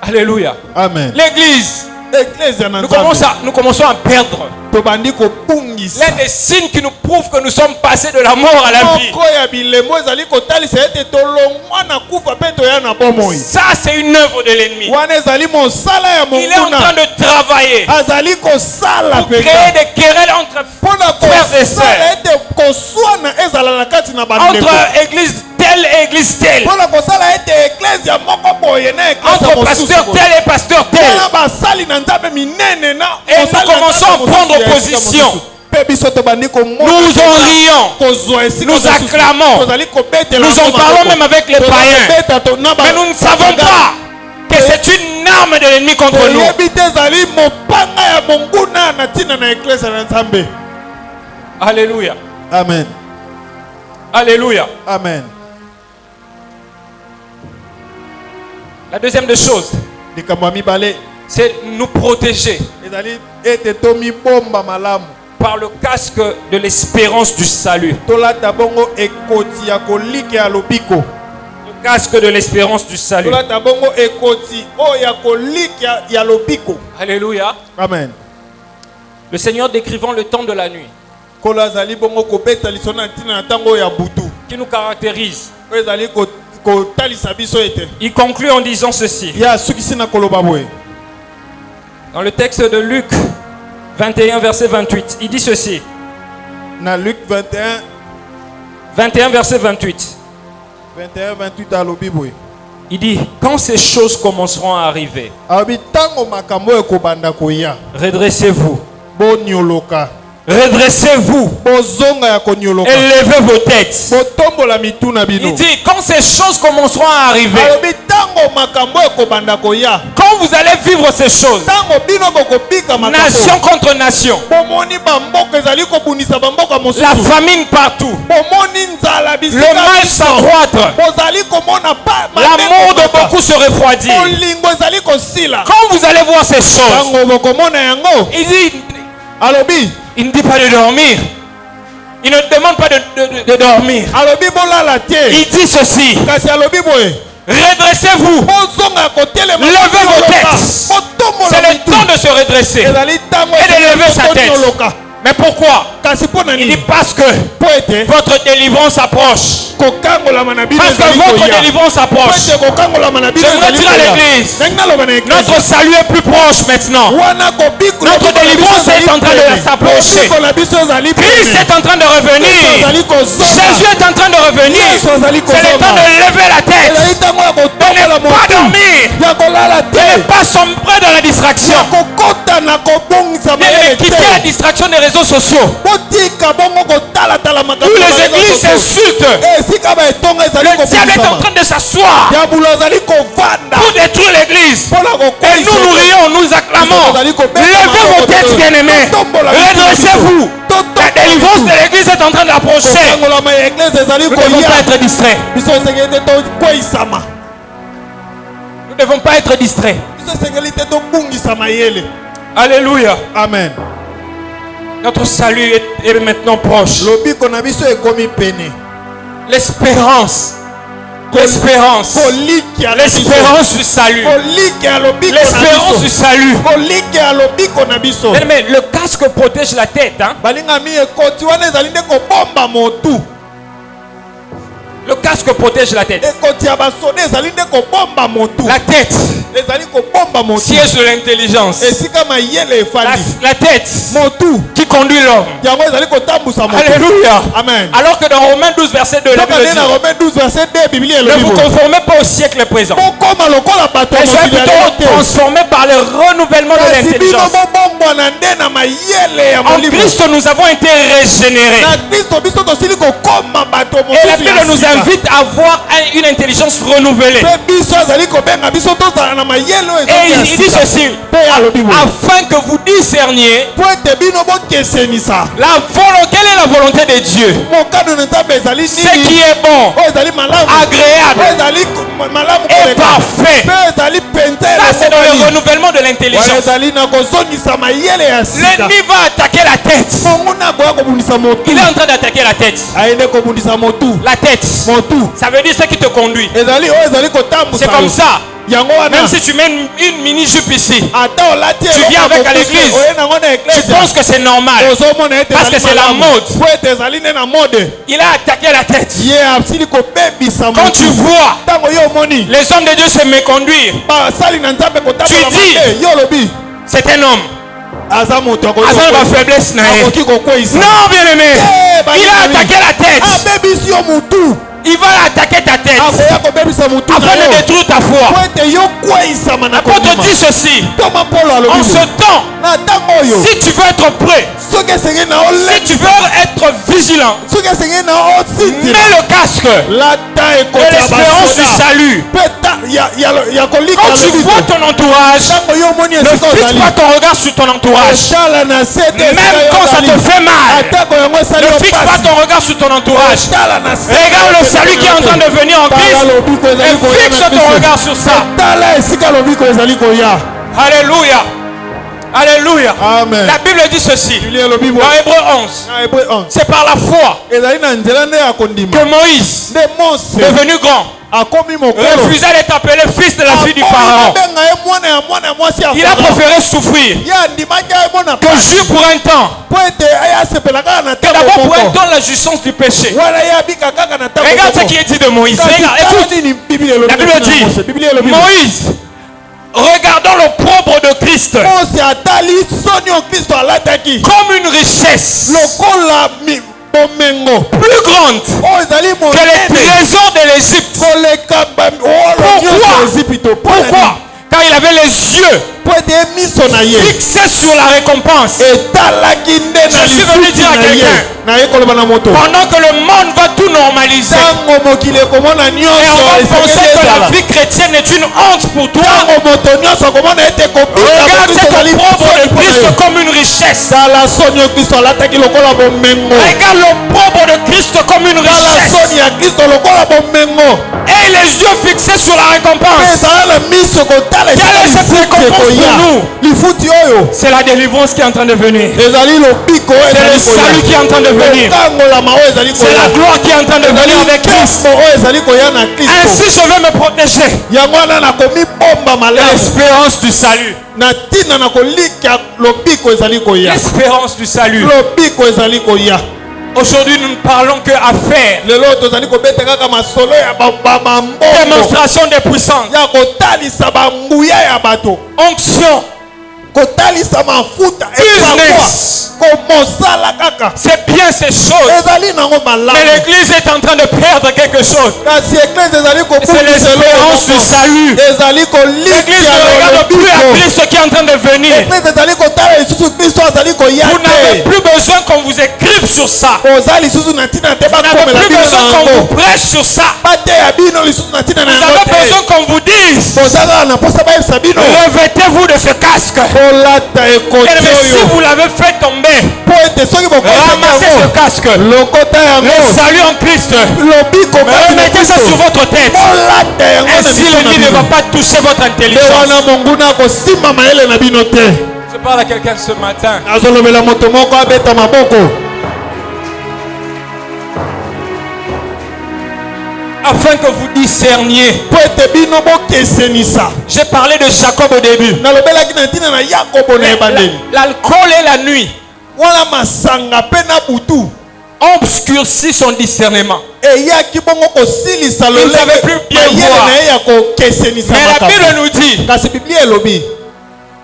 Alléluia. Amen. L'église, Eklezia na nous Nzambe commençons à perdre. tobandi kopungisa L'un des signes qui nous prouve que nous sommes passés de la mort à la vie. moko ya bilembo ezali kotalisa ete tolongwa na kufa mpe toya na bomoi Ça, c'est une œuvre de l'ennemi. wana ezali mosala ya Il est en train monguna de travailler azali kosala pour créer mpenza des querelles entre mpona frères et kosala sœurs, ete koswana ezala na kati na bandeko entre église telle et église telle, mpona kosala ete eklezia moko boye na eklezia entre mosusu pasteur boye. tel et pasteur tel. mpona basali na nzambe minene na Et nous mosali na commençons nzambe à prendre mosusu ya esika position. mosusu. Mpe biso tobandi komona Nous mpenza en rions, kozwa esika nous mosusu. acclamons, tozali kobetela nous en yango parlons maboko. même avec les Tozali païens. kobeta to- na ba- Mais nous ne savons pas que c'est une arme de l'ennemi contre nous. toyebi te ezali mopanga ya monguna na ntina na eklezia na nzambe. Alléluia. Amen. Alléluia. Amen. La deuxième des choses, likambo ya mibale c'est nous protéger ezali ete tomibomba malamu par le casque de l'espérance du salut. tolata bongo ekoti ya kolike ya lobiko Le casque de l'espérance du salut. tolata bongo ekoti oyo ya kolike ya lobiko. Alléluia. Amen. Le Seigneur décrivant le temps de la nuit kolo azali bongo kobeta liso na ntina na ntango oyo ya butu qui nous caractérise. oyo ezali kotalisa biso ete Il conclut en disant ceci. ye asukisi na koloba boye Dans le texte de Luc 21, verset 28, il dit ceci. na Luc 21 21, verset 28. 28 alobi boye Il dit, quand ces choses commenceront à arriver, alobi ntango makambo oyo ekobanda koya redressez-vous. bonioloka Redressez-vous. bozonga ya konioloka Élevez vos têtes. botombola mitu na bino Il dit, quand ces choses commenceront à arriver, alobi ntango makambo oyo ekobanda koya quand vous allez vivre ces choses, ntango bino bokobika nation makambo contre nation, bomoni bamboka ezali kobundisa bamboka la mosusu famine partout, bomoni nzala le bisika mal biso. s'accroître, bozali komona l'amour de beaucoup se refroidit. bolingo ezali kosila Quand vous allez voir ces choses, ntango bokomona yango il dit, alobi il ne dit pas de dormir. Il ne demande pas de dormir. alobi bolala te Il dit ceci. kasi alobi boye Redressez-vous. bozonga kotelema Levez vos têtes. botombola C'est le mitu temps de se redresser. ezali ntango Et de lever sa tête. konioloka Mais pourquoi? kasi mpo na Il dit nini parce que po ete votre délivrance approche. kokangolama na bino Parce que ezali votre koya délivrance po approche. ete kokangolama na bino J'aimerais ezali dire à koya l'église, ndenge naloba na notre eglise salut est plus proche maintenant. wana kobiko Notre délivrance est en train de s'approcher. kobikola biso ezali Christ est en train de revenir. ezali kozonga Jésus est en train de revenir. Yesu azali C'est le temps kozonga de lever la tête. ezali ntango ya De kotombola ne pas motu dormir. ya kolala De ne te pas sombrer dans la distraction. ya kokota na kobongisa mayele De quitter la te distraction des réseaux sociaux. botika bongo kotalatala makambo Où na les réseaux églises sociaux. s'insultent. esika baetonga ezali Le diable est en kobongisama train de s'asseoir diabolo azali kovanda pour détruire l'église. mpona Et nous nous rions, nous acclamons. Levez vos têtes, bien-aimés. Redressez-vous. La délivrance de l'église est en train d'approcher. kokangolama ya eglise ezali Nous ne devons pas koya être distraits. biso esengeli te tokweyisama Nous ne devons pas être distraits. biso esengeli te tobungisa mayele. Alléluia. Amen. Notre salut est maintenant proche. lobiko na biso ekomi pene L'espérance. L'espérance. koliki ya L'espérance du salut. koliki ya lobiko na L'espérance du biso salut. koliki ya lobiko na biso Mais le casque protège la tête. Hein? balingami ekoti wana ezali nde kobomba motu Le casque protège la tête. La tête, siège de l'intelligence. La tête qui conduit l'homme. Alléluia. Amen. Alors que dans Romains 12 verset 2, la Bible dit, ne vous conformez pas au siècle présent, mais soyez plutôt transformés par le renouvellement de l'intelligence. En Christ, nous avons été régénérés. Et la Bible nous invite à avoir une intelligence renouvelée. Et il dit ceci, afin que vous discerniez la volonté, quelle est la volonté de Dieu, ce qui est bon, agréable et parfait. Ça, c'est dans le renouvellement de l'intelligence. L'ennemi va attaquer la tête. Il est en train d'attaquer la tête. La tête, ça veut dire ce qui te conduit. C'est comme ça. Même si tu mets une mini-jupe ici, tu viens avec à l'église, tu penses que c'est normal parce que c'est la mode. Il a attaqué la tête. Quand tu vois les hommes de Dieu se méconduire, tu dis c'est un homme. Ma faiblesse. Non, bien aimé, il a attaqué la tête. Il va attaquer ta tête afin de détruire ta foi. L'apôtre dit ceci, en ce temps, si tu veux être prêt, si tu veux être vigilant, mets le casque de l'espérance du salut. Quand tu vois ton entourage, ne fixe pas ton regard sur ton entourage. Même quand ça te fait mal, ne fixe pas ton regard sur ton entourage. Regarde le salut qui est en train de venir en Christ et fixe ton regard sur ça. Alléluia. Alléluia. Amen. La Bible dit ceci dans Hébreux 11. C'est par la foi que Moïse, devenu grand, refusa d'être appelé fils de la fille du Pharaon. Il a préféré souffrir que jouir pour un temps, que d'abord pour un temps la jouissance du péché. Regarde ce qui est dit de Moïse. Regarde, écoute. La Bible dit, Moïse, regardons l'opprobre de Christ comme une richesse plus grande que les trésors de l'Égypte. Pourquoi? Car il avait les yeux fixés sur la récompense. Je suis venu dire à quelqu'un, pendant que le monde va tout normaliser, et on va penser que la vie chrétienne est une honte pour toi, regarde cet opprobre de Christ comme une richesse. Regarde l'opprobre de Christ comme une richesse. Et les yeux fixés sur la récompense. Quelle est cette récompense pour nous? C'est la délivrance qui est en train de venir. C'est le salut qui est en train de venir. C'est la gloire qui est en train de venir avec Christ. Ainsi je vais me protéger. L'espérance du salut. L'espérance du salut. Aujourd'hui, nous ne parlons que affaires. Démonstration de puissance. Onction. Business. C'est bien ces choses. Mais l'église est en train de perdre quelque chose. C'est l'espérance du salut. L'église ne regarde plus à Christ qui est en train de venir. Vous n'avez plus besoin qu'on vous écrive sur ça. Vous n'avez plus besoin qu'on vous prêche sur ça. Vous avez besoin qu'on vous dise, revêtez-vous de ce casque. Et si vous l'avez fait tomber, ramassez ce casque. Le salut en Christ, remettez ça sur votre tête. Ainsi l'ennemi ne va pas toucher votre intelligence. Je parle à quelqu'un ce matin. Afin que vous discerniez. J'ai parlé de Jacob au début. L'alcool et la nuit obscurci son discernement. Il ne savait plus bien voir. Mais la Bible nous dit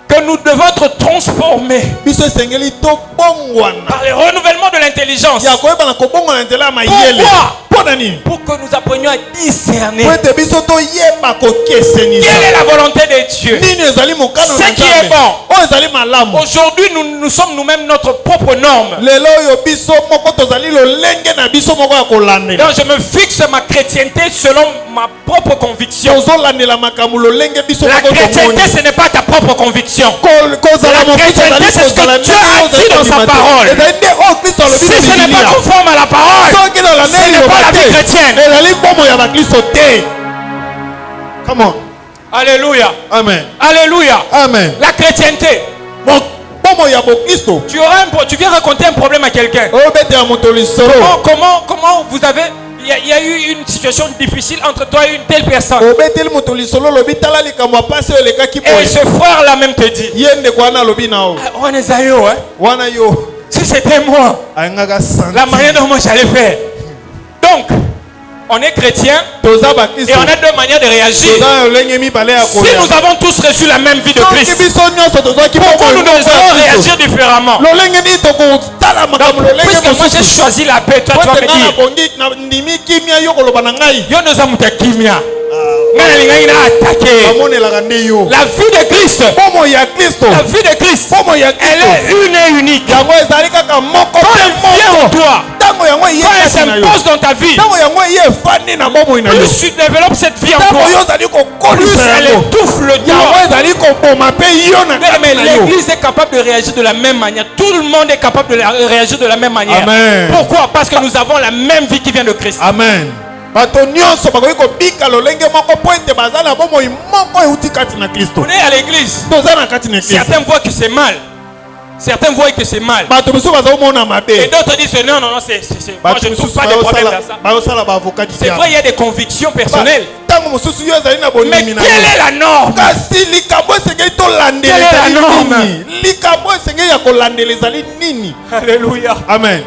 que nous devons être transformés par le renouvellement de l'intelligence. Pourquoi? Pour que nous apprenions à discerner quelle est la volonté de Dieu, ce qui est bon. Aujourd'hui, nous sommes nous-mêmes notre propre norme. Donc je me fixe ma chrétienté selon ma propre conviction. La chrétienté, ce n'est pas ta propre conviction. La chrétienté, c'est ce que Dieu a dit dans sa parole. Si ce n'est pas conforme à la parole, ce n'est pas la vie chrétienne. Come on. Alléluia. Amen. Alléluia. Amen. La chrétienté. Tu viens raconter un problème à quelqu'un. Comment vous avez... Il y a eu une situation difficile entre toi et une telle personne. Et ce frère-là même te dit, si c'était moi, la manière dont moi j'allais faire. Donc, on est chrétien et on a deux manières de réagir. Si nous avons tous reçu la même vie de Christ, pourquoi nous devons réagir différemment? Puisque moi j'ai choisi la paix, toi tu vas me dire, yo nous avons kimia. La vie de Christ, la vie de Christ, elle est une et unique. Quand elle vient en toi, quand elle s'impose dans ta vie, plus tu développes cette vie en toi, plus elle étouffe le diable. Mais l'église est capable de réagir de la même manière. Tout le monde est capable de réagir de la même manière. Amen. Pourquoi? Parce que nous avons la même vie qui vient de Christ. Amen. On est à l'église. Certains voient que c'est mal. Certains voient que c'est mal. Et d'autres disent non, c'est moi je ne trouve pas de problème dans ça. C'est vrai, il y a des convictions personnelles. Mais quelle est la norme? Quelle est la norme? Alléluia. Amen.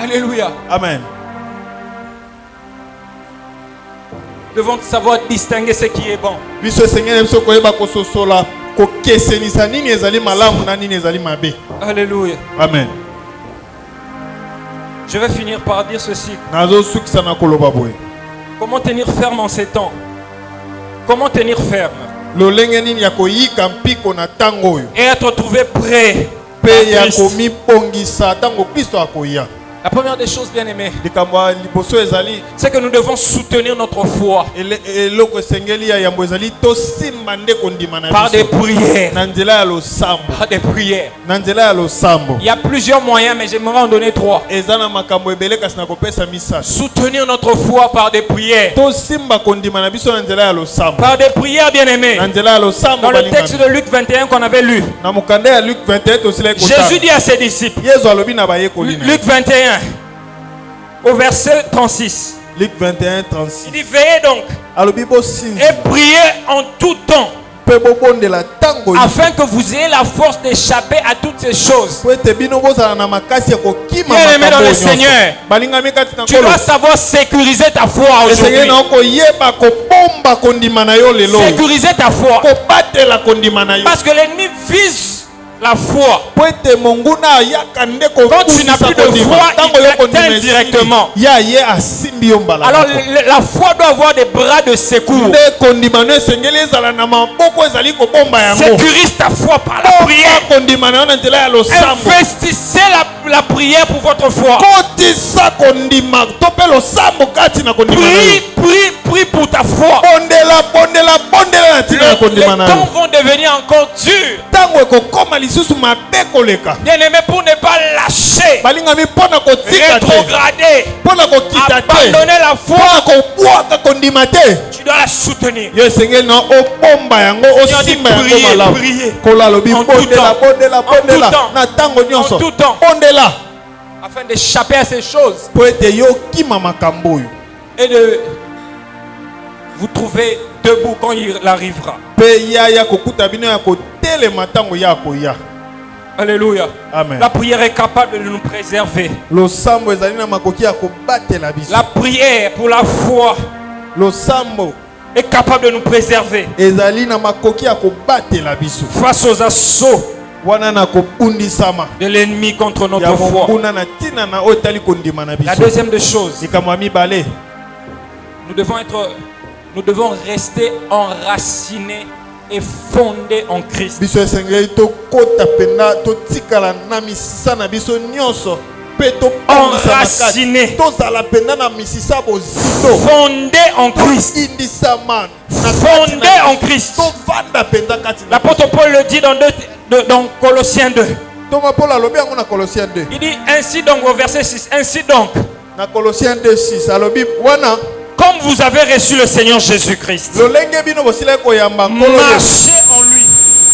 Alléluia. Amen. Nous devons savoir distinguer ce qui est bon. Alléluia. Amen. Je vais finir par dire ceci. Comment tenir ferme en ces temps? Comment tenir ferme et être trouvé prêt? La première des choses, bien aimées, c'est que nous devons soutenir notre foi par des prières. Par des prières. Il y a plusieurs moyens, mais j'aimerais en donner 3. Soutenir notre foi par des prières. Par des prières, bien aimées. Dans le texte de Luc 21 qu'on avait lu, Jésus dit à ses disciples, Luc 21 au verset 36, Luc 21, 36. Il dit veillez donc et priez en tout temps, afin que vous ayez la force d'échapper à toutes ces choses. Bien-aimé dans le Seigneur, tu dois savoir sécuriser ta foi aujourd'hui. Sécuriser ta foi, parce que l'ennemi vise la foi. Quand tu n'as plus de foi, il t'atteint directement. Alors la foi doit avoir des bras de secours. Sécurise ta foi par la prière. Investissez la prière pour votre foi. Prie pour ta foi. Les temps vont devenir encore durs. Bien-aimé, pour ne pas lâcher, rétrograder, abandonner la foi, tu dois la soutenir. Prier en tout temps, afin d'échapper à ces choses et de vous trouver debout quand il arrivera. Alléluia. Amen. La prière est capable de nous préserver. Losambo ezali na makoki ya kobatela biso. La prière pour la foi Losambo est capable de nous préserver ezali na makoki ya kobatela biso. face aux assauts Wana na kopundisama de l'ennemi contre ya notre foi. monguna na tina na oyo etali kondima na La biso. deuxième des choses, Likambo ya mibale. nous devons rester enracinés et fondés en Christ. Biso esengeli tokota pena totikala na misisa na biso nyonso pe topangisa Enraciné. makasi tozala pena na misisa bozito Fondés en Christ. indisama Fondés en Christ. tovanda penda kati na L'apôtre Paul le dit dans Colossiens 2. Toma Paul alobi yango na Colossiens 2. Il dit ainsi donc au verset 6. Ainsi donc, Na Colossiens 2:6 alobi wana comme vous avez reçu le Seigneur Jésus-Christ, lolenge bino bosila koyamba nkolo marchez en lui,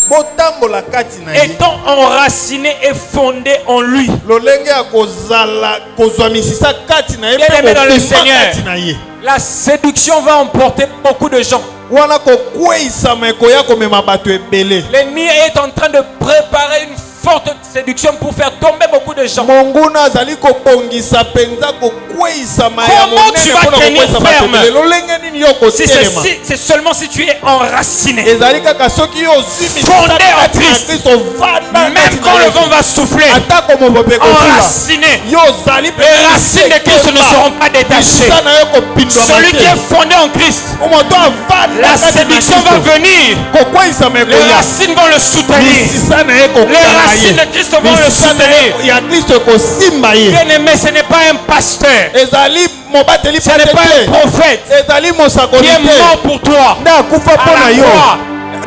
botambola kati na ye. étant enracinés et fondés en lui. Lolenge ya kozala kozwa misisa kati na ye Bien aimé dans le bopema Seigneur. kati na ye. La séduction va emporter beaucoup de gens. Wana kokweisama ekoya komema bato ebele. L'ennemi est en train de préparer une forte séduction pour faire tomber beaucoup de gens. Monguna azali kobongisa penza kokweisama ya Comment tu monene vas mpona tenir kokweyisa bato ferme? ebele. Lolenge nini yo kotelema? C'est seulement si tu es enraciné. Ezali kaka soki yo ozwi misisa Fondé en kati na Christ. Kristo ovanda Même kati quand na le Yesu. vent va souffler, Atako mopepe kokula enraciné, yo ozali les racines de Christ ne seront pas détachées. misisa na yo kopindwa Celui qui est fondé en Christ, moto avanda la kati na séduction va Kristo. venir. Kokweisama Les ekoya racines vont le soutenir. misisa na ye Les kokanga racines de Christ vont le misisa na ye soutenir. ya Kristo kosimba ye. Bien aimé, ce n'est pas un pasteur, Ezali mobateli ce n'est pas un pate te. prophète Ezali mosakoli qui est mort te pour toi. nde akufa mpo À na la yo croix.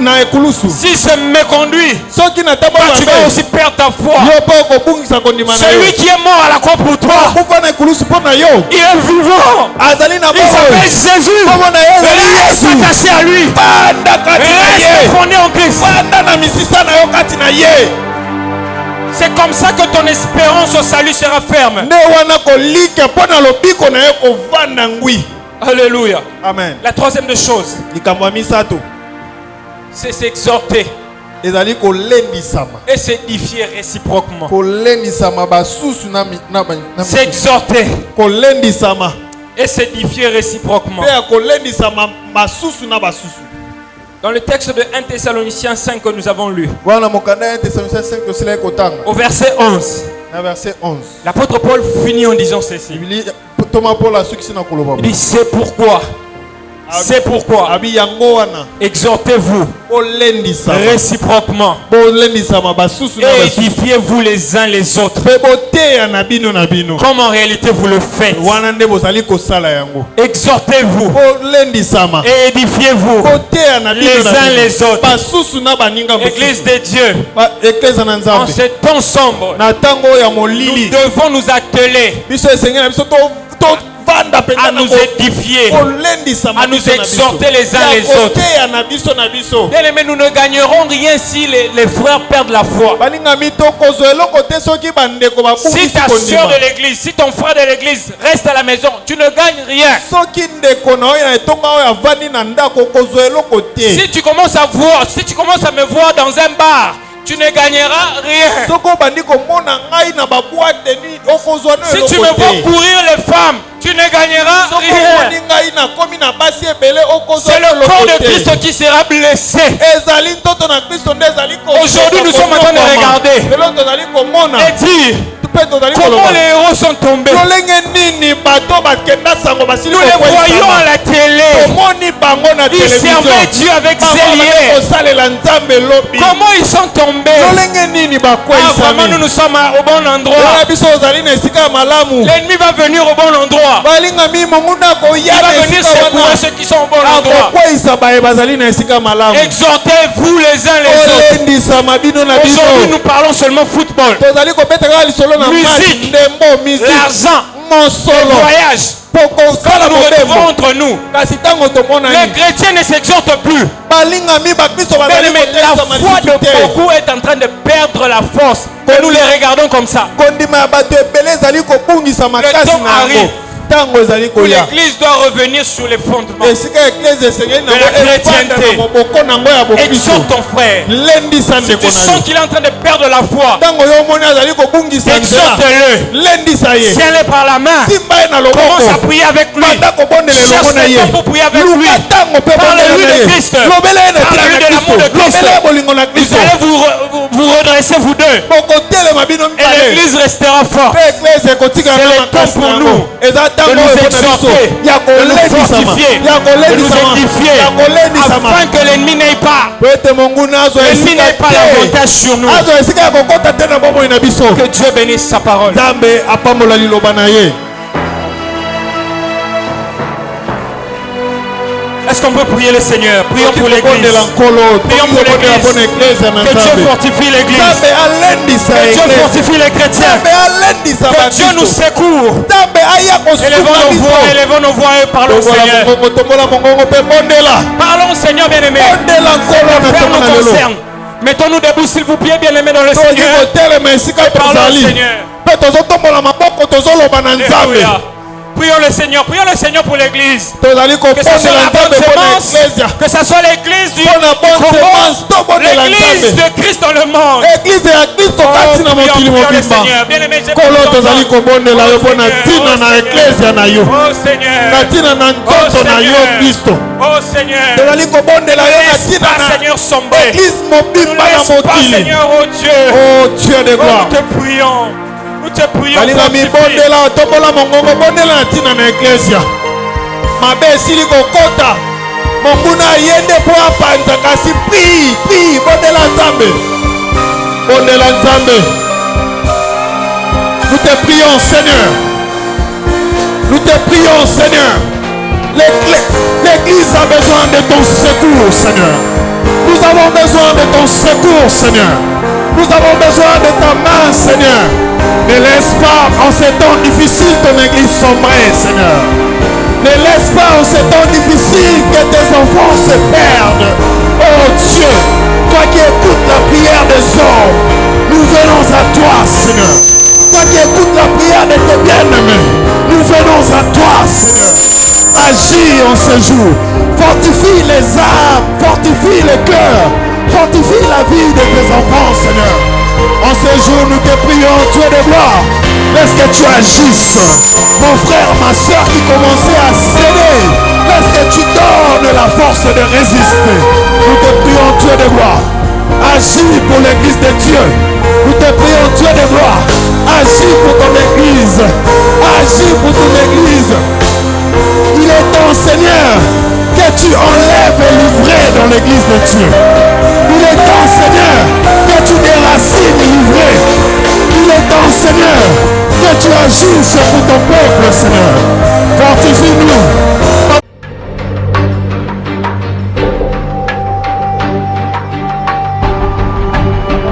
na ekulusu. Si c'est méconduit, Soki na tambo toi tu vas mabe aussi perdre ta foi. yo mpe okobungisa kondima na Celui yo. qui est mort à la croix pour toi, Akufa na ekulusu mpo na yo il est vivant. azali na Il s'appelle boyi Jésus. kombo na ye ezali Reste Yesu. attaché à lui. Banda kati na Reste ye fondé en Christ. banda na misisa na yo kati na ye. C'est comme ça que ton espérance au salut sera ferme. Nde wana kolika mpo na lobiko na ye kovanda ngwi. Alléluia. Amen. La troisième des choses, Likambo ya misato c'est s'exhorter ezali kolendisama. et s'édifier réciproquement. Kolendisama basusu na S'exhorter kolendisama et s'édifier réciproquement. mpe ya kolendisama basusu na basusu. Dans le texte de 1 Thessaloniciens 5 que nous avons lu, Wana mokanda ya Thessaloniciens 5 tosila kotanga au verset 11, na verset 11. l'apôtre Paul finit en disant ceci. Bibili Thomas Paul asukisi na koloba. Il dit, c'est pourquoi, Abi yango wana exhortez-vous kolendisama. réciproquement Bolendisama basusu na et basusu. édifiez-vous les uns les autres, Pe boteya na bino na bino. comme en réalité vous le faites. Wana nde bozali kosala yango. Exhortez-vous Bolendisama. et édifiez-vous Boteya na bino les na uns bino. les autres. Basusu na baninga Église mosusu. de Dieu, Eklesa na en Nzambe. ce temps sombre, Na tango ya nous molili. devons nous atteler Biso esengeli na biso tovanda à mpenza nous édifier, kolendisama à nous biso na biso. exhorter les uns Ya les autres. koteya na biso na biso. Bien aimé, nous ne gagnerons rien si les frères perdent la foi. Balingami tokozwa eloko te soki bandeko Si babungisi ta kondima. soeur de l'église, si ton frère de l'église reste à la maison, tu ne gagnes rien. Soki ndeko na oyo na etonga oyo avandi na ndako kozwa eloko te. Si tu commences à me voir dans un bar, tu ne gagneras rien. Soko bandi komona ngai na baboite ni okozwa na Si eloko tu me vois te. courir les femmes, tu ne gagneras Soko rien. moni ngai na komi na basi ebele okozwa C'est na le corps eloko de te. Christ qui sera blessé. Ezali ntoto na Kristo nde ezali ko. Aujourd'hui, nous sommes en train de regarder. Lelo tozali komona. Et dire Mpe tozali comment koloba. les héros sont tombés. Lolenge nini bato bakenda sango basili Nous les voyons à la télé. tomoni bango na Ils servaient télévision. Dieu avec Bango ses bazali liens. kosalela Nzambe lobi. Comment ils sont tombés? Lolenge nini Ah, vraiment, nous bakweisami. sommes au bon endroit. Wana biso ozali na esika ya malamu. L'ennemi va venir au bon endroit. Balingami monguna koya Il va na venir esika secourir wana. ceux qui sont au bon endroit. Akokweyisa baye bazali na esika ya malamu. Exhortez-vous les uns les autres. Olendisama bino na Aujourd'hui, bino. nous parlons seulement football, Tozali kobetaka lisolo na Musique. match ndembo musique. l'argent, le Mosolo. voyage. Pokosala Nous retrouvons mobembo. entre nous. Kasi tango tomona Les ni. chrétiens ne s'exhortent plus. Balingami bakristo bazali Mais la kotelisa foi masusu de te. beaucoup est en train de perdre la force. Que nous les regardons comme ça. Kondima ya bato ebele ezali kobungisa Le makasi temps na arrive. yango. où l'église doit revenir sur les fondements de la chrétienté. Exhorte ton frère. Si tu sens qu'il est en train de perdre la foi, exhorte-le. Tiens-le par la main. Commence à prier avec lui. Cherche le temps pour prier avec lui. Parle-lui de Christ. Parle-lui de l'amour de Christ. Vous allez vous redresser vous deux. Et l'église restera forte. C'est le temps pour nous de nous exhorter, de nous fortifier, de nous édifier, afin que l'ennemi n'ait pas l'avantage sur nous. Que Dieu bénisse sa parole. Est-ce qu'on peut prier le Seigneur? Prions pour l'église. Prions pour l'église. Que Dieu fortifie l'église. Que Dieu fortifie les chrétiens. Que Dieu nous secours. Élevons nos voix et parlons au Seigneur. Parlons au Seigneur bien-aimé. Faire nous concerne. Mettons-nous debout s'il vous plaît, bien-aimés dans le Seigneur. Parlons au Seigneur. Prions le Seigneur pour l'église. Que ce soit la bonne semence, que ce soit l'église du Congo, l'église de Christ dans le monde. Prions le Seigneur. Bien-aimé, j'ai besoin de Oh Seigneur, laisse pas Seigneur sombrer. Ne laisse pas Seigneur, oh Dieu. Oh Dieu de gloire. Nous te prions. Nous te prions. Nous te prions Seigneur. Nous te prions Seigneur. L'église a besoin de ton secours Seigneur. Nous avons besoin de ton secours Seigneur. Nous avons besoin de ta main Seigneur. Ne laisse pas en ces temps difficiles ton église sombrer Seigneur. Ne laisse pas en ces temps difficiles que tes enfants se perdent. Oh Dieu, toi qui écoutes la prière des hommes, nous venons à toi Seigneur. Toi qui écoutes la prière de tes bien-aimés, nous venons à toi Seigneur. Agis en ce jour. Fortifie les âmes, fortifie les cœurs, fortifie la vie de tes enfants Seigneur. En ce jour, nous te prions, Dieu de gloire. Laisse que tu agisses. Mon frère, ma soeur qui commençait à céder, laisse que tu donnes la force de résister. Nous te prions, Dieu de gloire. Agis pour l'église de Dieu. Nous te prions, Dieu de gloire. Agis pour ton église. Agis pour ton église. Il est temps, Seigneur, que tu enlèves l'ivraie dans l'église de Dieu. Il est temps, Seigneur, que tu déracines l'ivraie. Il est temps, Seigneur, que tu agisses pour ton peuple, Seigneur. Fortifie-nous.